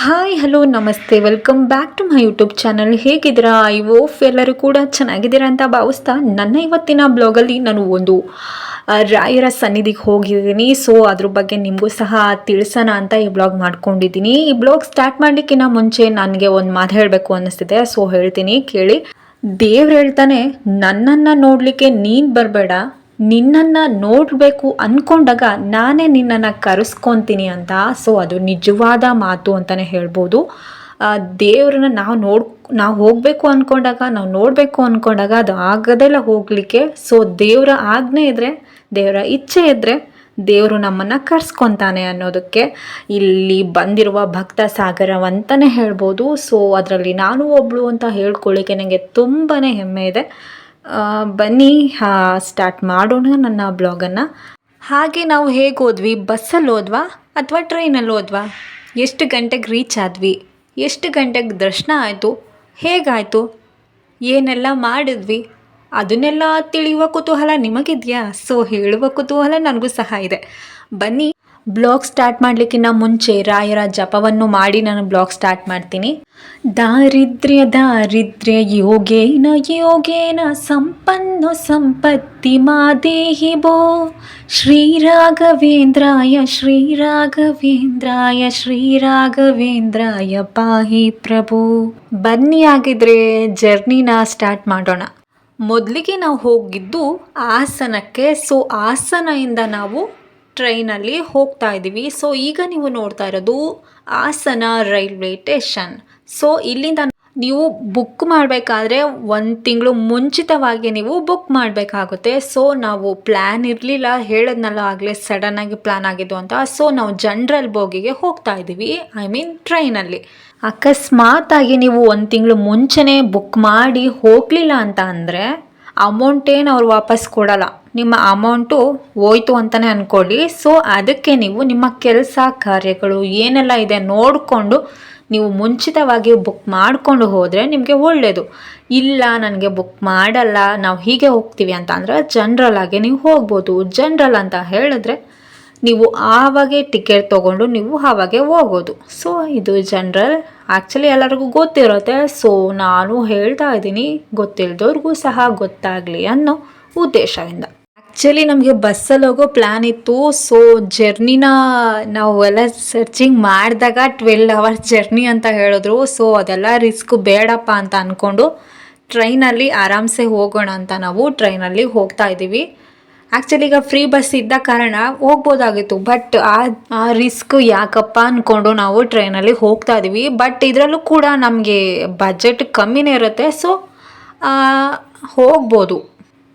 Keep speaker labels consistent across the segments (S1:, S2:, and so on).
S1: Hi hello ನಮಸ್ತೆ welcome back to my YouTube channel. ಹೇಗಿದ್ದೀರಾ? I hope ಎಲ್ಲರೂ ಕೂಡ ಚೆನ್ನಾಗಿದ್ದೀರಾ ಅಂತ ಭಾವಿಸ್ತಾ ನನ್ನ ಇವತ್ತಿನ ಬ್ಲಾಗಲ್ಲಿ ನಾನು ಒಂದು ರಾಯರ ಸನ್ನಿಧಿಗೆ ಹೋಗಿದ್ದೀನಿ. ಸೊ ಅದ್ರ ಬಗ್ಗೆ ನಿಮಗೂ ಸಹ ತಿಳಿಸೋಣ ಅಂತ ಈ ಬ್ಲಾಗ್ ಮಾಡ್ಕೊಂಡಿದ್ದೀನಿ. ಈ ಬ್ಲಾಗ್ ಸ್ಟಾರ್ಟ್ ಮಾಡಲಿಕ್ಕಿಂತ ಮುಂಚೆ ನನಗೆ ಒಂದು ಮಾತು ಹೇಳಬೇಕು ಅನ್ನಿಸ್ತಿದೆ. ಸೊ ಹೇಳ್ತೀನಿ ಕೇಳಿ. ದೇವ್ರು ಹೇಳ್ತಾನೆ, ನನ್ನನ್ನು ನೋಡಲಿಕ್ಕೆ ನೀನು ಬರಬೇಡ, ನಿನ್ನನ್ನು ನೋಡಬೇಕು ಅಂದ್ಕೊಂಡಾಗ ನಾನೇ ನಿನ್ನನ್ನು ಕರೆಸ್ಕೊತೀನಿ ಅಂತ. ಸೊ ಅದು ನಿಜವಾದ ಮಾತು ಅಂತಲೇ ಹೇಳ್ಬೋದು. ದೇವ್ರನ್ನ ನಾವು ಹೋಗಬೇಕು ಅಂದ್ಕೊಂಡಾಗ, ನಾವು ನೋಡಬೇಕು ಅಂದ್ಕೊಂಡಾಗ ಅದು ಆಗದೆಲ್ಲ ಹೋಗಲಿಕ್ಕೆ. ಸೊ ದೇವರ ಆಜ್ಞೆ ಇದ್ದರೆ, ದೇವರ ಇಚ್ಛೆ ಇದ್ದರೆ ದೇವರು ನಮ್ಮನ್ನು ಕರ್ಸ್ಕೊತಾನೆ ಅನ್ನೋದಕ್ಕೆ ಇಲ್ಲಿ ಬಂದಿರುವ ಭಕ್ತ ಸಾಗರವಂತಲೇ ಹೇಳ್ಬೋದು. ಸೊ ಅದರಲ್ಲಿ ನಾನು ಒಬ್ಬಳು ಅಂತ ಹೇಳ್ಕೊಳ್ಳಿಕ್ಕೆ ನನಗೆ ತುಂಬಾ ಹೆಮ್ಮೆ ಇದೆ. ಬನ್ನಿ ಸ್ಟಾರ್ಟ್ ಮಾಡೋಣ ನನ್ನ ಬ್ಲಾಗನ್ನು. ಹಾಗೆ ನಾವು ಹೇಗೆ ಹೋದ್ವಿ? ಬಸ್ಸಲ್ಲಿ ಹೋದ್ವಾ ಅಥವಾ ಟ್ರೈನಲ್ಲಿ ಹೋದ್ವಾ? ಎಷ್ಟು ಗಂಟೆಗೆ ರೀಚ್ ಆದ್ವಿ? ಎಷ್ಟು ಗಂಟೆಗೆ ದರ್ಶನ ಆಯಿತು? ಹೇಗಾಯಿತು? ಏನೆಲ್ಲ ಮಾಡಿದ್ವಿ? ಅದನ್ನೆಲ್ಲ ತಿಳಿಯುವ ಕುತೂಹಲ ನಿಮಗಿದೆಯಾ? ಸೊ ಹೇಳುವ ಕುತೂಹಲ ನನಗೂ ಸಹ ಇದೆ. ಬನ್ನಿ ಬ್ಲಾಗ್ ಸ್ಟಾರ್ಟ್ ಮಾಡಲಿಕ್ಕಿಂತ ಮುಂಚೆ ರಾಯರ ಜಪವನ್ನು ಮಾಡಿ ನಾನು ಬ್ಲಾಗ್ ಸ್ಟಾರ್ಟ್ ಮಾಡ್ತೀನಿ. ದಾರಿದ್ರ್ಯ ಯೋಗೇನ ಯೋಗೇನ ಸಂಪನ್ನೋ ಸಂಪತ್ತಿ ಮಾದೇಹಿ ಭೋ ಶ್ರೀರಾಘವೇಂದ್ರಾಯ ಶ್ರೀರಾಘವೇಂದ್ರಾಯ ಶ್ರೀರಾಘವೇಂದ್ರಾಯ ಪಾಹಿ ಪ್ರಭು. ಬನ್ನಿ ಆಗಿದ್ರೆ ಜರ್ನಿನ ಸ್ಟಾರ್ಟ್ ಮಾಡೋಣ. ಮೊದಲಿಗೆ ನಾವು ಹೋಗಿದ್ದು ಹಾಸನಕ್ಕೆ. ಸೊ ಹಾಸನದಿಂದ ನಾವು ಟ್ರೈನಲ್ಲಿ ಹೋಗ್ತಾ ಇದ್ದೀವಿ. ಸೊ ಈಗ ನೀವು ನೋಡ್ತಾ ಇರೋದು ಹಾಸನ ರೈಲ್ವೆ ಸ್ಟೇಷನ್. ಸೊ ಇಲ್ಲಿಂದ ನೀವು ಬುಕ್ ಮಾಡಬೇಕಾದ್ರೆ 1 ತಿಂಗಳು ಮುಂಚಿತವಾಗಿ ನೀವು ಬುಕ್ ಮಾಡಬೇಕಾಗುತ್ತೆ. ಸೊ ನಾವು ಪ್ಲ್ಯಾನ್ ಇರಲಿಲ್ಲ, ಹೇಳೋದ್ನಲ್ಲ ಆಗಲೇ ಸಡನ್ನಾಗಿ ಪ್ಲ್ಯಾನ್ ಆಗಿದ್ದು ಅಂತ. ಸೊ ನಾವು ಜನರಲ್ ಬೋಗಿಗೆ ಹೋಗ್ತಾ ಇದ್ದೀವಿ, ಐ ಮೀನ್ ಟ್ರೈನಲ್ಲಿ. ಅಕಸ್ಮಾತಾಗಿ ನೀವು 1 ತಿಂಗಳು ಮುಂಚೆನೇ ಬುಕ್ ಮಾಡಿ ಹೋಗಲಿಲ್ಲ ಅಂತ ಅಂದರೆ ಅಮೌಂಟೇನು ಅವ್ರು ವಾಪಸ್ ಕೊಡಲ್ಲ, ನಿಮ್ಮ ಅಮೌಂಟು ಹೋಯ್ತು ಅಂತಲೇ ಅಂದ್ಕೊಳ್ಳಿ. ಸೊ ಅದಕ್ಕೆ ನೀವು ನಿಮ್ಮ ಕೆಲಸ ಕಾರ್ಯಗಳು ಏನೆಲ್ಲ ಇದೆ ನೋಡಿಕೊಂಡು ನೀವು ಮುಂಚಿತವಾಗಿ ಬುಕ್ ಮಾಡಿಕೊಂಡು ಹೋದರೆ ನಿಮಗೆ ಒಳ್ಳೆಯದು. ಇಲ್ಲ ನನಗೆ ಬುಕ್ ಮಾಡಲ್ಲ, ನಾವು ಹೀಗೆ ಹೋಗ್ತೀವಿ ಅಂತ ಅಂದರೆ ಜನರಲ್ ಆಗಿ ನೀವು ಹೋಗ್ಬೋದು. ಜನರಲ್ ಅಂತ ಹೇಳಿದ್ರೆ ನೀವು ಆವಾಗೆ ಟಿಕೆಟ್ ತೊಗೊಂಡು ನೀವು ಆವಾಗೆ ಹೋಗೋದು. ಸೊ ಇದು ಜನರಲ್. ಆ್ಯಕ್ಚುಲಿ ಎಲ್ಲರಿಗೂ ಗೊತ್ತಿರುತ್ತೆ. ಸೊ ನಾನು ಹೇಳ್ತಾ ಇದ್ದೀನಿ, ಗೊತ್ತಿಲ್ಲದವ್ರಿಗೂ ಸಹ ಗೊತ್ತಾಗಲಿ ಅನ್ನೋ ಉದ್ದೇಶದಿಂದ. ಆ್ಯಕ್ಚುಲಿ ನಮಗೆ ಬಸ್ಸಲ್ಲಿ ಹೋಗೋ ಪ್ಲ್ಯಾನ್ ಇತ್ತು. ಸೊ ಜರ್ನಿನ ನಾವು ಎಲ್ಲ ಸರ್ಚಿಂಗ್ ಮಾಡಿದಾಗ 12 ಅವರ್ಸ್ ಜರ್ನಿ ಅಂತ ಹೇಳಿದ್ರು. ಸೊ ಅದೆಲ್ಲ ರಿಸ್ಕ್ ಬೇಡಪ್ಪ ಅಂತ ಅಂದ್ಕೊಂಡು ಟ್ರೈನಲ್ಲಿ ಆರಾಮ್ಸೆ ಹೋಗೋಣ ಅಂತ ನಾವು ಟ್ರೈನಲ್ಲಿ ಹೋಗ್ತಾ ಇದ್ದೀವಿ. ಆ್ಯಕ್ಚುಲಿ ಈಗ ಫ್ರೀ ಬಸ್ ಇದ್ದ ಕಾರಣ ಹೋಗ್ಬೋದಾಗಿತ್ತು, ಬಟ್ ಆ ರಿಸ್ಕ್ ಯಾಕಪ್ಪ ಅಂದ್ಕೊಂಡು ನಾವು ಟ್ರೈನಲ್ಲಿ ಹೋಗ್ತಾ ಇದ್ದೀವಿ. ಬಟ್ ಇದರಲ್ಲೂ ಕೂಡ ನಮಗೆ ಬಜೆಟ್ ಕಮ್ಮಿನೇ ಇರುತ್ತೆ. ಸೊ ಹೋಗ್ಬೋದು.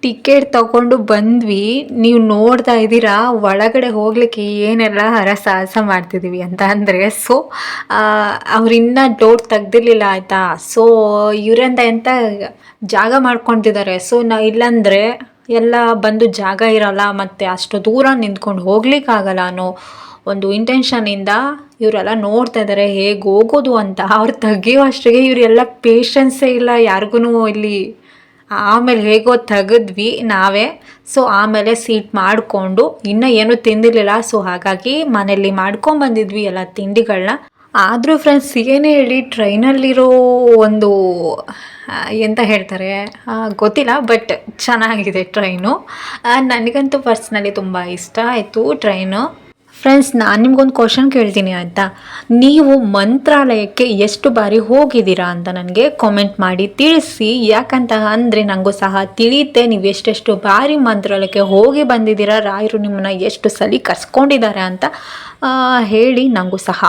S1: ಟಿಕೆಟ್ ತಗೊಂಡು ಬಂದ್ವಿ. ನೀವು ನೋಡ್ತಾ ಇದ್ದೀರಾ ಒಳಗಡೆ ಹೋಗಲಿಕ್ಕೆ ಏನೆಲ್ಲ ಹರಸಾಹಸ ಮಾಡ್ತಿದ್ದೀವಿ ಅಂತ ಅಂದರೆ. ಸೊ ಅವರಿನ್ನ ಡೋರ್ ತೆಗ್ದಿರ್ಲಿಲ್ಲ ಆಯಿತಾ. ಸೊ ಇವರಿಂದ ಎಂತ ಜಾಗ ಮಾಡ್ಕೊತಿದ್ದಾರೆ. ಸೊ ಇಲ್ಲಾಂದರೆ ಎಲ್ಲ ಬಂದು ಜಾಗ ಇರೋಲ್ಲ, ಮತ್ತು ಅಷ್ಟು ದೂರ ನಿಂತ್ಕೊಂಡು ಹೋಗ್ಲಿಕ್ಕಾಗಲ್ಲ ಅನ್ನೋ ಒಂದು ಇಂಟೆನ್ಷನಿಂದ ಇವರೆಲ್ಲ ನೋಡ್ತಾ ಇದ್ದಾರೆ ಹೇಗೆ ಹೋಗೋದು ಅಂತ. ಅವ್ರು ತೆಗಿಯೋಷ್ಟಿಗೆ ಇವರೆಲ್ಲ ಪೇಷನ್ಸೇ ಇಲ್ಲ ಯಾರಿಗೂ ಇಲ್ಲಿ. ಆಮೇಲೆ ಹೇಗೋ ತೆಗೆದ್ವಿ ನಾವೇ. ಸೊ ಆಮೇಲೆ ಸೀಟ್ ಮಾಡಿಕೊಂಡು ಇನ್ನೂ ಏನೂ ತಿಂದಿರಲಿಲ್ಲ. ಸೊ ಹಾಗಾಗಿ ಮನೇಲಿ ಮಾಡ್ಕೊಂಬಂದಿದ್ವಿ ಎಲ್ಲ ತಿಂಡಿಗಳನ್ನ. ಆದರೂ ಫ್ರೆಂಡ್ಸ್ ಏನೇ ಹೇಳಿ ಟ್ರೈನಲ್ಲಿರೋ ಒಂದು ಎಂತ ಹೇಳ್ತಾರೆ ಗೊತ್ತಿಲ್ಲ, ಬಟ್ ಚೆನ್ನಾಗಿದೆ ಟ್ರೈನು. ನನಗಂತೂ ಪರ್ಸ್ನಲಿ ತುಂಬ ಇಷ್ಟ ಆಯಿತು ಟ್ರೈನು. ಫ್ರೆಂಡ್ಸ್ ನಾನು ನಿಮ್ಗೊಂದು ಕ್ವಶನ್ ಕೇಳ್ತೀನಿ ಆಯಿತಾ. ನೀವು ಮಂತ್ರಾಲಯಕ್ಕೆ ಎಷ್ಟು ಬಾರಿ ಹೋಗಿದ್ದೀರಾ ಅಂತ ನನಗೆ ಕಾಮೆಂಟ್ ಮಾಡಿ ತಿಳಿಸಿ. ಯಾಕಂತ ಅಂದರೆ ನನಗೂ ಸಹ ತಿಳಿಯುತ್ತೆ ನೀವು ಎಷ್ಟೆಷ್ಟು ಬಾರಿ ಮಂತ್ರಾಲಯಕ್ಕೆ ಹೋಗಿ ಬಂದಿದ್ದೀರಾ, ರಾಯರು ನಿಮ್ಮನ್ನು ಎಷ್ಟು ಸಲ ಕರ್ಸ್ಕೊಂಡಿದ್ದಾರೆ ಅಂತ ಹೇಳಿ ನನಗೂ ಸಹ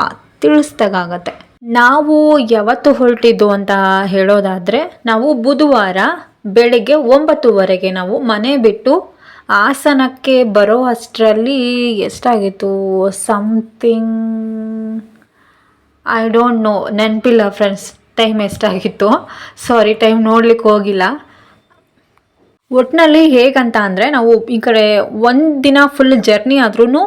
S1: ತಿಳಿಸ್ದಾಗತ್ತೆ. ನಾವು ಯಾವತ್ತು ಹೊರಟಿದ್ದು ಅಂತ ಹೇಳೋದಾದರೆ, ನಾವು ಬುಧವಾರ ಬೆಳಗ್ಗೆ 9:00 ನಾವು ಮನೆ ಬಿಟ್ಟು ಹಾಸನಕ್ಕೆ ಬರೋ ಅಷ್ಟರಲ್ಲಿ ಎಷ್ಟಾಗಿತ್ತು ಸಮಥಿಂಗ್, ಐ ಡೋಂಟ್ ನೋ, ನೆನಪಿಲ್ಲ ಫ್ರೆಂಡ್ಸ್ ಟೈಮ್ ಎಷ್ಟಾಗಿತ್ತು. ಸಾರಿ, ಟೈಮ್ ನೋಡ್ಲಿಕ್ಕೆ ಹೋಗಿಲ್ಲ. ಒಟ್ಟಿನಲ್ಲಿ ಹೇಗಂತ ಅಂದರೆ ನಾವು ಈ ಕಡೆ 1 ದಿನ ಫುಲ್ ಜರ್ನಿ ಆದ್ರೂ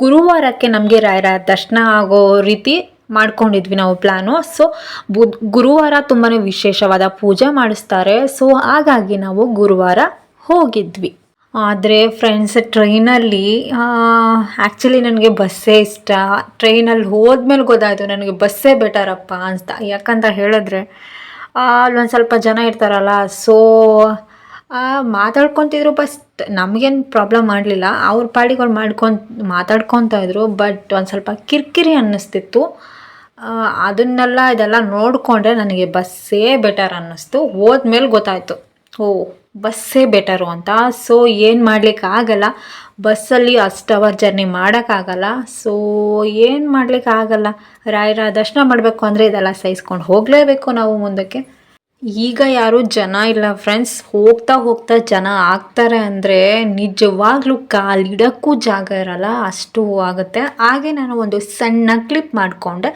S1: ಗುರುವಾರಕ್ಕೆ ನಮಗೆ ರಾಯರ ದರ್ಶನ ಆಗೋ ರೀತಿ ಮಾಡ್ಕೊಂಡಿದ್ವಿ ನಾವು ಪ್ಲ್ಯಾನು. ಸೊ ಗುರುವಾರ ತುಂಬಾ ವಿಶೇಷವಾದ ಪೂಜೆ ಮಾಡಿಸ್ತಾರೆ. ಸೊ ಹಾಗಾಗಿ ನಾವು ಗುರುವಾರ ಹೋಗಿದ್ವಿ. ಆದರೆ ಫ್ರೆಂಡ್ಸ್ ಟ್ರೈನಲ್ಲಿ ಆ್ಯಕ್ಚುಲಿ ನನಗೆ ಬಸ್ಸೇ ಇಷ್ಟ. ಟ್ರೈನಲ್ಲಿ ಹೋದ್ಮೇಲೆ ಗೊತ್ತಾಯಿತು ನನಗೆ ಬಸ್ಸೇ ಬೆಟರಪ್ಪ ಅಂತ. ಯಾಕಂತ ಹೇಳಿದ್ರೆ ಅಲ್ಲೊಂದು ಸ್ವಲ್ಪ ಜನ ಇರ್ತಾರಲ್ಲ, ಸೊ ಮಾತಾಡ್ಕೊತಿದ್ರು. ನಮಗೇನು ಪ್ರಾಬ್ಲಮ್ ಮಾಡಲಿಲ್ಲ, ಅವ್ರ ಪಾಡಿಗೆ ಅವ್ರು ಮಾತಾಡ್ಕೊತಾ ಇದ್ರು. ಬಟ್ ಒಂದು ಸ್ವಲ್ಪ ಕಿರಿಕಿರಿ ಅನ್ನಿಸ್ತಿತ್ತು. ಇದೆಲ್ಲ ನೋಡಿಕೊಂಡ್ರೆ ನನಗೆ ಬಸ್ಸೇ ಬೆಟರ್ ಅನ್ನಿಸ್ತು. ಹೋದ್ಮೇಲೆ ಗೊತ್ತಾಯಿತು ಓ ಬಸ್ಸೇ ಬೆಟರು ಅಂತ. ಸೊ ಏನು ಮಾಡಲಿಕ್ಕಾಗಲ್ಲ, ಬಸ್ಸಲ್ಲಿ ಅಷ್ಟು ಅವರ್ ಜರ್ನಿ ಮಾಡೋಕ್ಕಾಗಲ್ಲ. ಸೊ ಏನು ಮಾಡಲಿಕ್ಕಾಗಲ್ಲ, ರಾಯರ ದರ್ಶನ ಮಾಡಬೇಕು ಅಂದರೆ ಇದೆಲ್ಲ ಸಹಿಸ್ಕೊಂಡು ಹೋಗಲೇಬೇಕು ನಾವು ಮುಂದಕ್ಕೆ. ಈಗ ಯಾರೂ ಜನ ಇಲ್ಲ ಫ್ರೆಂಡ್ಸ್. ಹೋಗ್ತಾ ಹೋಗ್ತಾ ಜನ ಆಗ್ತಾರೆ ಅಂದರೆ ನಿಜವಾಗ್ಲೂ ಕಾಲಿಡೋಕ್ಕೂ ಜಾಗ ಇರಲ್ಲ, ಅಷ್ಟು ಆಗುತ್ತೆ. ಹಾಗೆ ನಾನು ಒಂದು ಸಣ್ಣ ಕ್ಲಿಪ್ ಮಾಡಿಕೊಂಡೆ.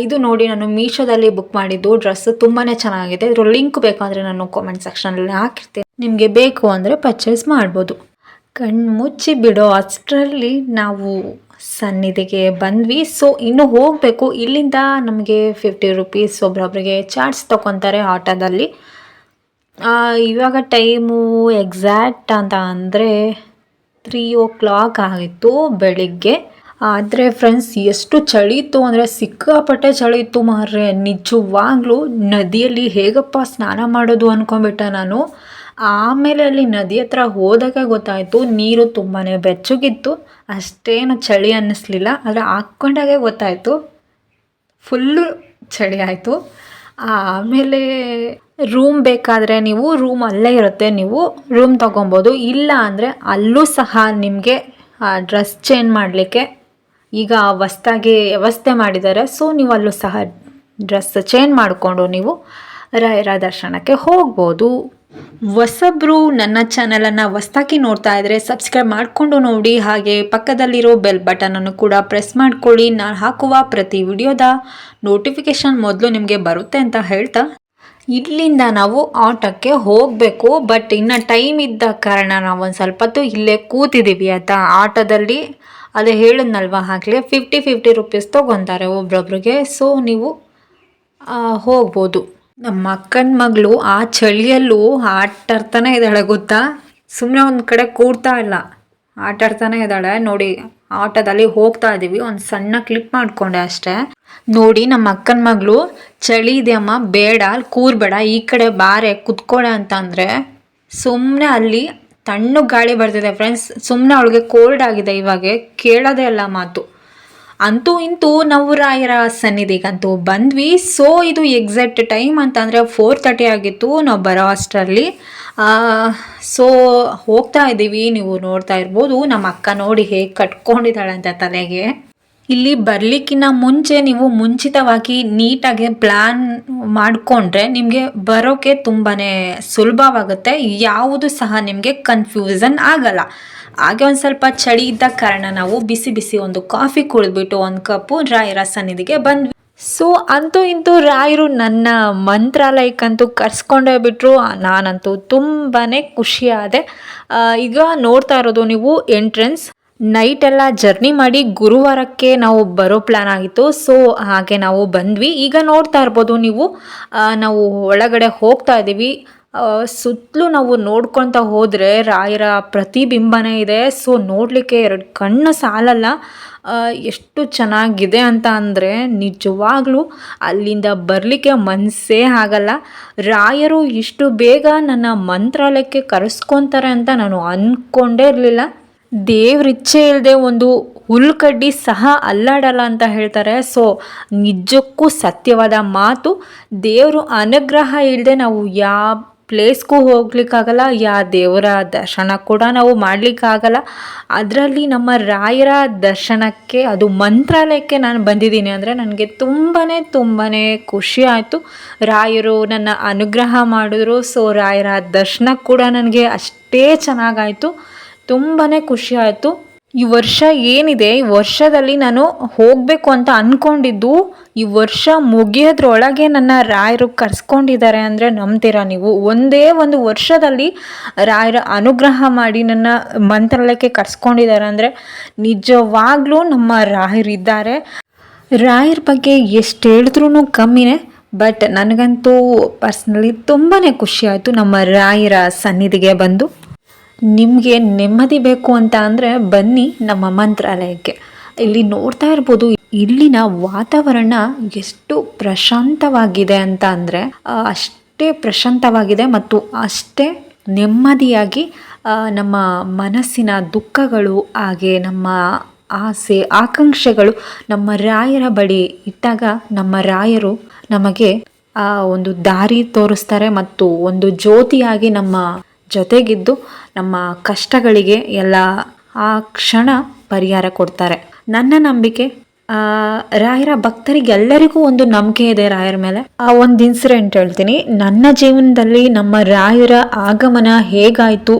S1: ಇದು ನೋಡಿ, ನಾನು ಮೀಶೋದಲ್ಲಿ ಬುಕ್ ಮಾಡಿದ್ದು ಡ್ರೆಸ್ಸು ತುಂಬಾ ಚೆನ್ನಾಗಿದೆ. ಇದ್ರ ಲಿಂಕ್ ಬೇಕಾದರೆ ನಾನು ಕಾಮೆಂಟ್ ಸೆಕ್ಷನಲ್ಲಿ ಹಾಕಿರ್ತೀನಿ, ನಿಮಗೆ ಬೇಕು ಅಂದರೆ ಪರ್ಚೇಸ್ ಮಾಡ್ಬೋದು. ಕಣ್ಣು ಮುಚ್ಚಿ ಬಿಡೋ ಅಷ್ಟರಲ್ಲಿ ನಾವು ಸನ್ನಿಧಿಗೆ ಬಂದ್ವಿ. ಸೊ ಇನ್ನು ಹೋಗಬೇಕು. ಇಲ್ಲಿಂದ ನಮಗೆ 50 ರುಪೀಸ್ ಒಬ್ಬೊಬ್ಬರಿಗೆ ಚಾರ್ಜ್ ತೊಗೊತಾರೆ ಆಟೋದಲ್ಲಿ. ಇವಾಗ ಟೈಮು ಎಕ್ಸಾಕ್ಟ್ ಅಂತ ಅಂದರೆ 3 o'clock ಆಗಿತ್ತು ಬೆಳಿಗ್ಗೆ. ಆದರೆ ಫ್ರೆಂಡ್ಸ್ ಎಷ್ಟು ಚಳಿ ಇತ್ತು ಅಂದರೆ ಸಿಕ್ಕಾಪಟ್ಟೆ ಚಳಿ ಇತ್ತು ಮಾರ್ರೆ. ನಿಜವಾಗ್ಲೂ ನದಿಯಲ್ಲಿ ಹೇಗಪ್ಪ ಸ್ನಾನ ಮಾಡೋದು ಅಂದ್ಕೊಂಡ್ಬಿಟ್ಟೆ ನಾನು. ಆಮೇಲೆ ಅಲ್ಲಿ ನದಿ ಹತ್ರ ಹೋದಾಗ ಗೊತ್ತಾಯಿತು ನೀರು ತುಂಬಾ ಬೆಚ್ಚಗಿತ್ತು, ಅಷ್ಟೇನು ಚಳಿ ಅನ್ನಿಸ್ಲಿಲ್ಲ. ಆದರೆ ಹಾಕ್ಕೊಂಡಾಗೆ ಗೊತ್ತಾಯಿತು ಫುಲ್ಲು ಚಳಿ ಆಯಿತು. ಆಮೇಲೆ ರೂಮ್ ಬೇಕಾದರೆ ನೀವು ರೂಮ್ ಅಲ್ಲೇ ಇರುತ್ತೆ, ನೀವು ರೂಮ್ ತೊಗೊಬೋದು. ಇಲ್ಲ ಅಂದರೆ ಅಲ್ಲೂ ಸಹ ನಿಮಗೆ ಡ್ರೆಸ್ ಚೇಂಜ್ ಮಾಡಲಿಕ್ಕೆ ಈಗ ಹೊಸ್ದಾಗಿ ವ್ಯವಸ್ಥೆ ಮಾಡಿದ್ದಾರೆ. ಸೊ ನೀವು ಅಲ್ಲೂ ಸಹ ಡ್ರೆಸ್ ಚೇಂಜ್ ಮಾಡಿಕೊಂಡು ನೀವು ರಾಯರ ದರ್ಶನಕ್ಕೆ ಹೋಗ್ಬೋದು. ಹೊಸಬ್ರು ನನ್ನ ಚಾನಲನ್ನು ಹೊಸ್ದಾಗಿ ನೋಡ್ತಾ ಇದ್ದರೆ ಸಬ್ಸ್ಕ್ರೈಬ್ ಮಾಡಿಕೊಂಡು ನೋಡಿ. ಹಾಗೆ ಪಕ್ಕದಲ್ಲಿರೋ ಬೆಲ್ ಬಟನನ್ನು ಕೂಡ ಪ್ರೆಸ್ ಮಾಡ್ಕೊಳ್ಳಿ. ನಾನು ಹಾಕುವ ಪ್ರತಿ ವಿಡಿಯೋದ ನೋಟಿಫಿಕೇಷನ್ ಮೊದಲು ನಿಮಗೆ ಬರುತ್ತೆ ಅಂತ ಹೇಳ್ತಾ, ಇಲ್ಲಿಂದ ನಾವು ಆಟೋಕ್ಕೆ ಹೋಗಬೇಕು. ಬಟ್ ಇನ್ನು ಟೈಮ್ ಇದ್ದ ಕಾರಣ ನಾವು ಒಂದು ಸ್ವಲ್ಪ ಹೊತ್ತು ಇಲ್ಲೇ ಕೂತಿದ್ದೀವಿ ಆಯಿತಾ. ಆಟೋದಲ್ಲಿ ಅದೇ ಹೇಳಿದ್ನಲ್ವ ಆಗಲೇ 50 ರುಪೀಸ್ ತೊಗೊತಾರೆ ಒಬ್ರೊಬ್ರಿಗೆ. ಸೊ ನೀವು ಹೋಗ್ಬೋದು. ನಮ್ಮ ಅಕ್ಕನ ಮಗಳು ಆ ಚಳಿಯಲ್ಲೂ ಆಟಾಡ್ತಾನೆ ಇದ್ದಾಳೆ ಗೊತ್ತಾ, ಸುಮ್ಮನೆ ಒಂದು ಕಡೆ ಕೂಡ್ತಾ ಇಲ್ಲ, ಆಟಾಡ್ತಾನೆ ಇದ್ದಾಳೆ ನೋಡಿ. ಆಟೋದಲ್ಲಿ ಹೋಗ್ತಾ ಇದ್ದೀವಿ, ಒಂದು ಸಣ್ಣ ಕ್ಲಿಪ್ ಮಾಡಿಕೊಂಡೆ ಅಷ್ಟೇ. ನೋಡಿ ನಮ್ಮ ಅಕ್ಕನ ಮಗಳು, ಚಳಿ ಇದೆಯಮ್ಮ ಬೇಡ ಅಲ್ಲಿ ಕೂರ್ಬೇಡ, ಈ ಕಡೆ ಬಾರೆ ಕುತ್ಕೊಳ್ಳೆ ಅಂತಂದರೆ ಸುಮ್ಮನೆ ಅಲ್ಲಿ ತಣ್ಣು ಗಾಳಿ ಬರ್ತಿದೆ ಫ್ರೆಂಡ್ಸ್. ಸುಮ್ಮನೆ ಅವಳಿಗೆ ಕೋಲ್ಡ್ ಆಗಿದೆ, ಇವಾಗ ಕೇಳೋದೇ ಇಲ್ಲ ಮಾತು. ಅಂತೂ ಇಂತೂ ನಾವು ರಾಯರ ಸನ್ನಿಧಿಗಂತೂ ಬಂದ್ವಿ. ಸೊ ಇದು ಎಕ್ಸಾಕ್ಟ್ ಟೈಮ್ ಅಂತಂದರೆ 4:30 ಆಗಿತ್ತು ನಾವು ಬರೋ ಅಷ್ಟರಲ್ಲಿ. ಸೊ ಹೋಗ್ತಾ ಇದ್ದೀವಿ, ನೀವು ನೋಡ್ತಾ ಇರ್ಬೋದು. ನಮ್ಮ ಅಕ್ಕ ನೋಡಿ ಹೇಗೆ ಕಟ್ಕೊಂಡಿದ್ದಾಳೆ ಅಂತ ತಲೆಗೆ. ಇಲ್ಲಿ ಬರಲಿಕ್ಕಿಂತ ಮುಂಚೆ ನೀವು ಮುಂಚಿತವಾಗಿ ನೀಟಾಗಿ ಪ್ಲ್ಯಾನ್ ಮಾಡಿಕೊಂಡ್ರೆ ನಿಮಗೆ ಬರೋಕ್ಕೆ ತುಂಬಾ ಸುಲಭವಾಗುತ್ತೆ. ಯಾವುದು ಸಹ ನಿಮಗೆ ಕನ್ಫ್ಯೂಸನ್ ಆಗಲ್ಲ. ಹಾಗೆ ಒಂದು ಸ್ವಲ್ಪ ಚಳಿ ಇದ್ದ ಕಾರಣ ನಾವು ಬಿಸಿ ಬಿಸಿ ಒಂದು ಕಾಫಿ ಕುಡಿದ್ಬಿಟ್ಟು ಒಂದು ಕಪ್ಪು ರಾಯರ ಸನ್ನಿಧಿಗೆ ಬಂದ್ವಿ. ಸೊ ಅಂತೂ ಇಂತೂ ರಾಯರು ನನ್ನ ಮಂತ್ರಾಲಯಕ್ಕಂತೂ ಕರ್ಸ್ಕೊಂಡೇ ಬಿಟ್ಟರು. ನಾನಂತೂ ತುಂಬಾ ಖುಷಿಯಾದೆ. ಈಗ ನೋಡ್ತಾ ಇರೋದು ನೀವು ಎಂಟ್ರೆನ್ಸ್. ನೈಟ್ ಎಲ್ಲ ಜರ್ನಿ ಮಾಡಿ ಗುರುವಾರಕ್ಕೆ ನಾವು ಬರೋ ಪ್ಲ್ಯಾನ್ ಆಗಿತ್ತು. ಸೊ ಹಾಗೆ ನಾವು ಬಂದ್ವಿ. ಈಗ ನೋಡ್ತಾ ಇರ್ಬೋದು ನೀವು, ನಾವು ಒಳಗಡೆ ಹೋಗ್ತಾ ಇದ್ದೀವಿ. ಸುತ್ತಲೂ ನಾವು ನೋಡ್ಕೊತ ಹೋದರೆ ರಾಯರ ಪ್ರತಿಬಿಂಬನೇ ಇದೆ. ಸೊ ನೋಡಲಿಕ್ಕೆ 2 ಕಣ್ಣು ಸಾಲಲ್ಲ, ಎಷ್ಟು ಚೆನ್ನಾಗಿದೆ ಅಂತ ಅಂದರೆ ನಿಜವಾಗ್ಲೂ ಅಲ್ಲಿಂದ ಬರಲಿಕ್ಕೆ ಮನಸ್ಸೇ ಆಗಲ್ಲ. ರಾಯರು ಇಷ್ಟು ಬೇಗ ನನ್ನ ಮಂತ್ರಾಲಯಕ್ಕೆ ಕರೆಸ್ಕೊತಾರೆ ಅಂತ ನಾನು ಅಂದ್ಕೊಂಡೇ ಇರಲಿಲ್ಲ. ದೇವ್ರಿಚ್ಛೆ ಇಲ್ಲದೆ ಒಂದು ಹುಲ್ಕಡ್ಡಿ ಸಹ ಅಲ್ಲಾಡಲ್ಲ ಅಂತ ಹೇಳ್ತಾರೆ. ಸೊ ನಿಜಕ್ಕೂ ಸತ್ಯವಾದ ಮಾತು. ದೇವರು ಅನುಗ್ರಹ ಇಲ್ಲದೆ ನಾವು ಯಾವ ಪ್ಲೇಸ್ಗೂ ಹೋಗ್ಲಿಕ್ಕಾಗಲ್ಲ, ಯಾವ ದೇವರ ದರ್ಶನ ಕೂಡ ನಾವು ಮಾಡಲಿಕ್ಕಾಗಲ್ಲ. ಅದರಲ್ಲಿ ನಮ್ಮ ರಾಯರ ದರ್ಶನಕ್ಕೆ, ಅದು ಮಂತ್ರಾಲಯಕ್ಕೆ ನಾನು ಬಂದಿದ್ದೀನಿ ಅಂದರೆ ನನಗೆ ತುಂಬಾ ಖುಷಿ ಆಯಿತು. ರಾಯರು ನನ್ನ ಅನುಗ್ರಹ ಮಾಡಿದ್ರು. ಸೊ ರಾಯರ ದರ್ಶನ ಕೂಡ ನನಗೆ ಅಷ್ಟೇ ಚೆನ್ನಾಗಾಯಿತು, ತುಂಬಾ ಖುಷಿ ಆಯಿತು. ಈ ವರ್ಷ ಏನಿದೆ, ಈ ವರ್ಷದಲ್ಲಿ ನಾನು ಹೋಗಬೇಕು ಅಂತ ಅಂದ್ಕೊಂಡಿದ್ದು ಈ ವರ್ಷ ಮುಗಿಯೋದ್ರೊಳಗೆ ನನ್ನ ರಾಯರು ಕರ್ಸ್ಕೊಂಡಿದ್ದಾರೆ ಅಂದರೆ ನಂಬ್ತೀರಾ ನೀವು? ಒಂದೇ ಒಂದು ವರ್ಷದಲ್ಲಿ ರಾಯರ ಅನುಗ್ರಹ ಮಾಡಿ ನನ್ನ ಮಂತ್ರಾಲಯಕ್ಕೆ ಕರ್ಸ್ಕೊಂಡಿದ್ದಾರೆ ಅಂದರೆ ನಿಜವಾಗ್ಲೂ ನಮ್ಮ ರಾಯರಿದ್ದಾರೆ. ರಾಯರ ಬಗ್ಗೆ ಎಷ್ಟು ಹೇಳಿದ್ರೂ ಕಮ್ಮಿನೇ. ಬಟ್ ನನಗಂತೂ ಪರ್ಸ್ನಲಿ ತುಂಬಾ ಖುಷಿ ಆಯಿತು ನಮ್ಮ ರಾಯರ ಸನ್ನಿಧಿಗೆ ಬಂದು. ನಿಮಗೆ ನೆಮ್ಮದಿ ಬೇಕು ಅಂತ ಅಂದರೆ ಬನ್ನಿ ನಮ್ಮ ಮಂತ್ರಾಲಯಕ್ಕೆ. ಇಲ್ಲಿ ನೋಡ್ತಾ ಇರ್ಬೋದು, ಇಲ್ಲಿನ ವಾತಾವರಣ ಎಷ್ಟು ಪ್ರಶಾಂತವಾಗಿದೆ ಅಂತ ಅಂದರೆ ಅಷ್ಟೇ ಪ್ರಶಾಂತವಾಗಿದೆ ಮತ್ತು ಅಷ್ಟೇ ನೆಮ್ಮದಿಯಾಗಿ ನಮ್ಮ ಮನಸ್ಸಿನ ದುಃಖಗಳು ಹಾಗೆ ನಮ್ಮ ಆಸೆ ಆಕಾಂಕ್ಷೆಗಳು ನಮ್ಮ ರಾಯರ ಬಳಿ ಇಟ್ಟಾಗ ನಮ್ಮ ರಾಯರು ನಮಗೆ ಒಂದು ದಾರಿ ತೋರಿಸ್ತಾರೆ ಮತ್ತು ಒಂದು ಜ್ಯೋತಿಯಾಗಿ ನಮ್ಮ ಜೊತೆಗಿದ್ದು ನಮ್ಮ ಕಷ್ಟಗಳಿಗೆ ಎಲ್ಲ ಆ ಕ್ಷಣ ಪರಿಹಾರ ಕೊಡ್ತಾರೆ. ನನ್ನ ನಂಬಿಕೆ ರಾಯರ ಭಕ್ತರಿಗೆಲ್ಲರಿಗೂ ಒಂದು ನಂಬಿಕೆ ಇದೆ ರಾಯರ ಮೇಲೆ. ಒಂದು ಇನ್ಸಿಡೆಂಟ್ ಹೇಳ್ತೀನಿ. ನನ್ನ ಜೀವನದಲ್ಲಿ ನಮ್ಮ ರಾಯರ ಆಗಮನ ಹೇಗಾಯಿತು,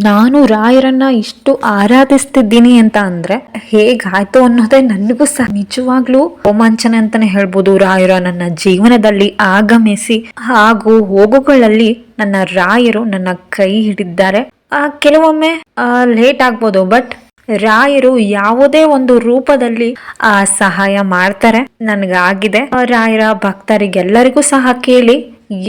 S1: ನಾನು ರಾಯರನ್ನ ಇಷ್ಟು ಆರಾಧಿಸ್ತಿದ್ದೀನಿ ಅಂತ ಅಂದರೆ ಹೇಗಾಯ್ತು ಅನ್ನೋದೇ ನನಗೂ ಸಹ ನಿಜವಾಗ್ಲೂ ರೋಮಾಂಚನ ಅಂತಾನೆ ಹೇಳ್ಬೋದು. ರಾಯರ ನನ್ನ ಜೀವನದಲ್ಲಿ ಆಗಮಿಸಿ ಹಾಗೂ ಹೋಗುಗಳಲ್ಲಿ ನನ್ನ ರಾಯರು ನನ್ನ ಕೈ ಹಿಡಿದ್ದಾರೆ. ಕೆಲವೊಮ್ಮೆ ಲೇಟ್ ಆಗ್ಬೋದು, ಬಟ್ ರಾಯರು ಯಾವುದೇ ಒಂದು ರೂಪದಲ್ಲಿ ಸಹಾಯ ಮಾಡ್ತಾರೆ. ನನಗಾಗಿದೆ. ರಾಯರ ಭಕ್ತರಿಗೆಲ್ಲರಿಗೂ ಸಹ ಕೇಳಿ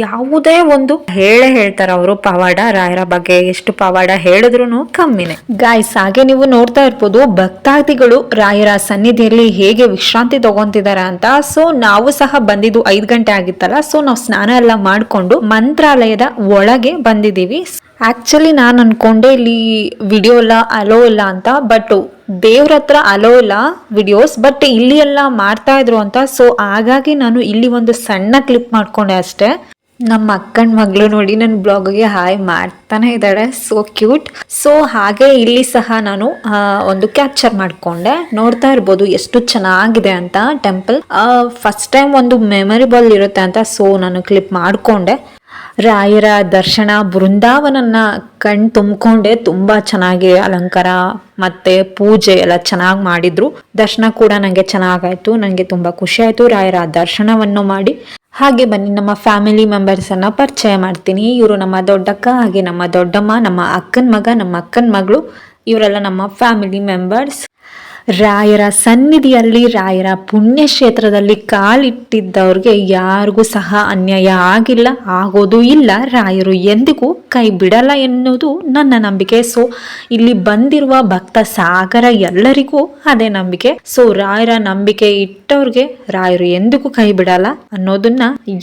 S1: ಯಾವುದೇ ಒಂದು ಹೇಳ್ತಾರೆ ಅವರು ಪವಾಡ. ರಾಯರ ಬಗ್ಗೆ ಎಷ್ಟು ಪವಾಡ ಹೇಳಿದ್ರು ಕಮ್ಮಿನೇ ಗಾಯ್ಸ್. ಹಾಗೆ ನೀವು ನೋಡ್ತಾ ಇರ್ಬೋದು ಭಕ್ತಾದಿಗಳು ರಾಯರ ಸನ್ನಿಧಿಯಲ್ಲಿ ಹೇಗೆ ವಿಶ್ರಾಂತಿ ತಗೊಂತಿದ್ದಾರೆ ಅಂತ. ಸೊ ನಾವು ಸಹ ಬಂದಿದ್ದು 5 ಗಂಟೆ ಆಗಿತ್ತಲ್ಲ, ಸೊ ನಾವು ಸ್ನಾನ ಎಲ್ಲ ಮಾಡ್ಕೊಂಡು ಮಂತ್ರಾಲಯದ ಒಳಗೆ ಬಂದಿದ್ದೀವಿ. ಆಕ್ಚುಲಿ ನಾನು ಅನ್ಕೊಂಡೆ ಇಲ್ಲಿ ವಿಡಿಯೋ ಎಲ್ಲ ಅಲೋ ಇಲ್ಲ ಅಂತ, ಬಟ್ ದೇವ್ರ ಹತ್ರ ಅಲೋ ಇಲ್ಲ ವಿಡಿಯೋಸ್, ಬಟ್ ಇಲ್ಲಿ ಎಲ್ಲ ಮಾಡ್ತಾ ಇದ್ರು ಅಂತ. ಸೊ ಹಾಗಾಗಿ ನಾನು ಇಲ್ಲಿ ಒಂದು ಸಣ್ಣ ಕ್ಲಿಪ್ ಮಾಡ್ಕೊಂಡೆ ಅಷ್ಟೇ. ನಮ್ಮ ಅಕ್ಕನ ಮಗಳು ನೋಡಿ ನನ್ನ ಬ್ಲಾಗ್ಗೆ ಹಾಯ್ ಮಾಡ್ತಾನೆ ಇದ್ದಾಳೆ, ಸೋ ಕ್ಯೂಟ್. ಸೊ ಹಾಗೆ ಇಲ್ಲಿ ಸಹ ನಾನು ಒಂದು ಕ್ಯಾಪ್ಚರ್ ಮಾಡ್ಕೊಂಡೆ. ನೋಡ್ತಾ ಇರ್ಬೋದು ಎಷ್ಟು ಚೆನ್ನಾಗಿದೆ ಅಂತ ಟೆಂಪಲ್. ಫಸ್ಟ್ ಟೈಮ್ ಒಂದು ಮೆಮೊರಿಬಲ್ ಇರುತ್ತೆ ಅಂತ ಸೊ ನಾನು ಕ್ಲಿಪ್ ಮಾಡ್ಕೊಂಡೆ. ರಾಯರ ದರ್ಶನ ಬೃಂದಾವನನ್ನ ಕಣ್ ತುಂಬಿಕೊಂಡೆ. ತುಂಬಾ ಚೆನ್ನಾಗಿ ಅಲಂಕಾರ ಮತ್ತೆ ಪೂಜೆ ಎಲ್ಲ ಚೆನ್ನಾಗಿ ಮಾಡಿದ್ರು. ದರ್ಶನ ಕೂಡ ನನಗೆ ಚೆನ್ನಾಗಾಯ್ತು. ನನಗೆ ತುಂಬಾ ಖುಷಿ ಆಯ್ತು ರಾಯರ ದರ್ಶನವನ್ನು ಮಾಡಿ. ಹಾಗೆ ಬನ್ನಿ ನಮ್ಮ ಫ್ಯಾಮಿಲಿ ಮೆಂಬರ್ಸ್ ಅನ್ನ ಪರಿಚಯ ಮಾಡ್ತೀನಿ. ಇವರು ನಮ್ಮ ದೊಡ್ಡಕ್ಕ, ಹಾಗೆ ನಮ್ಮ ದೊಡ್ಡಮ್ಮ, ನಮ್ಮ ಅಕ್ಕನ ಮಗ, ನಮ್ಮ ಅಕ್ಕನ ಮಗಳು, ಇವರೆಲ್ಲ ನಮ್ಮ ಫ್ಯಾಮಿಲಿ ಮೆಂಬರ್ಸ್. ರಾಯರ ಸನ್ನಿಧಿಯಲ್ಲಿ ರಾಯರ ಪುಣ್ಯಕ್ಷೇತ್ರದಲ್ಲಿ ಕಾಲಿಟ್ಟಿದ್ದವ್ರಿಗೆ ಯಾರಿಗೂ ಸಹ ಅನ್ಯಾಯ ಆಗಿಲ್ಲ, ಆಗೋದು ಇಲ್ಲ. ರಾಯರು ಎಂದಿಗೂ ಕೈ ಬಿಡಲ್ಲ ಎನ್ನುವುದು ನನ್ನ ನಂಬಿಕೆ. ಸೊ ಇಲ್ಲಿ ಬಂದಿರುವ ಭಕ್ತ ಸಾಗರ ಎಲ್ಲರಿಗೂ ಅದೇ ನಂಬಿಕೆ. ಸೊ ರಾಯರ ನಂಬಿಕೆ ಇಟ್ಟವ್ರಿಗೆ ರಾಯರು ಎಂದಿಗೂ ಕೈ ಬಿಡಲ್ಲ ಅನ್ನೋದನ್ನ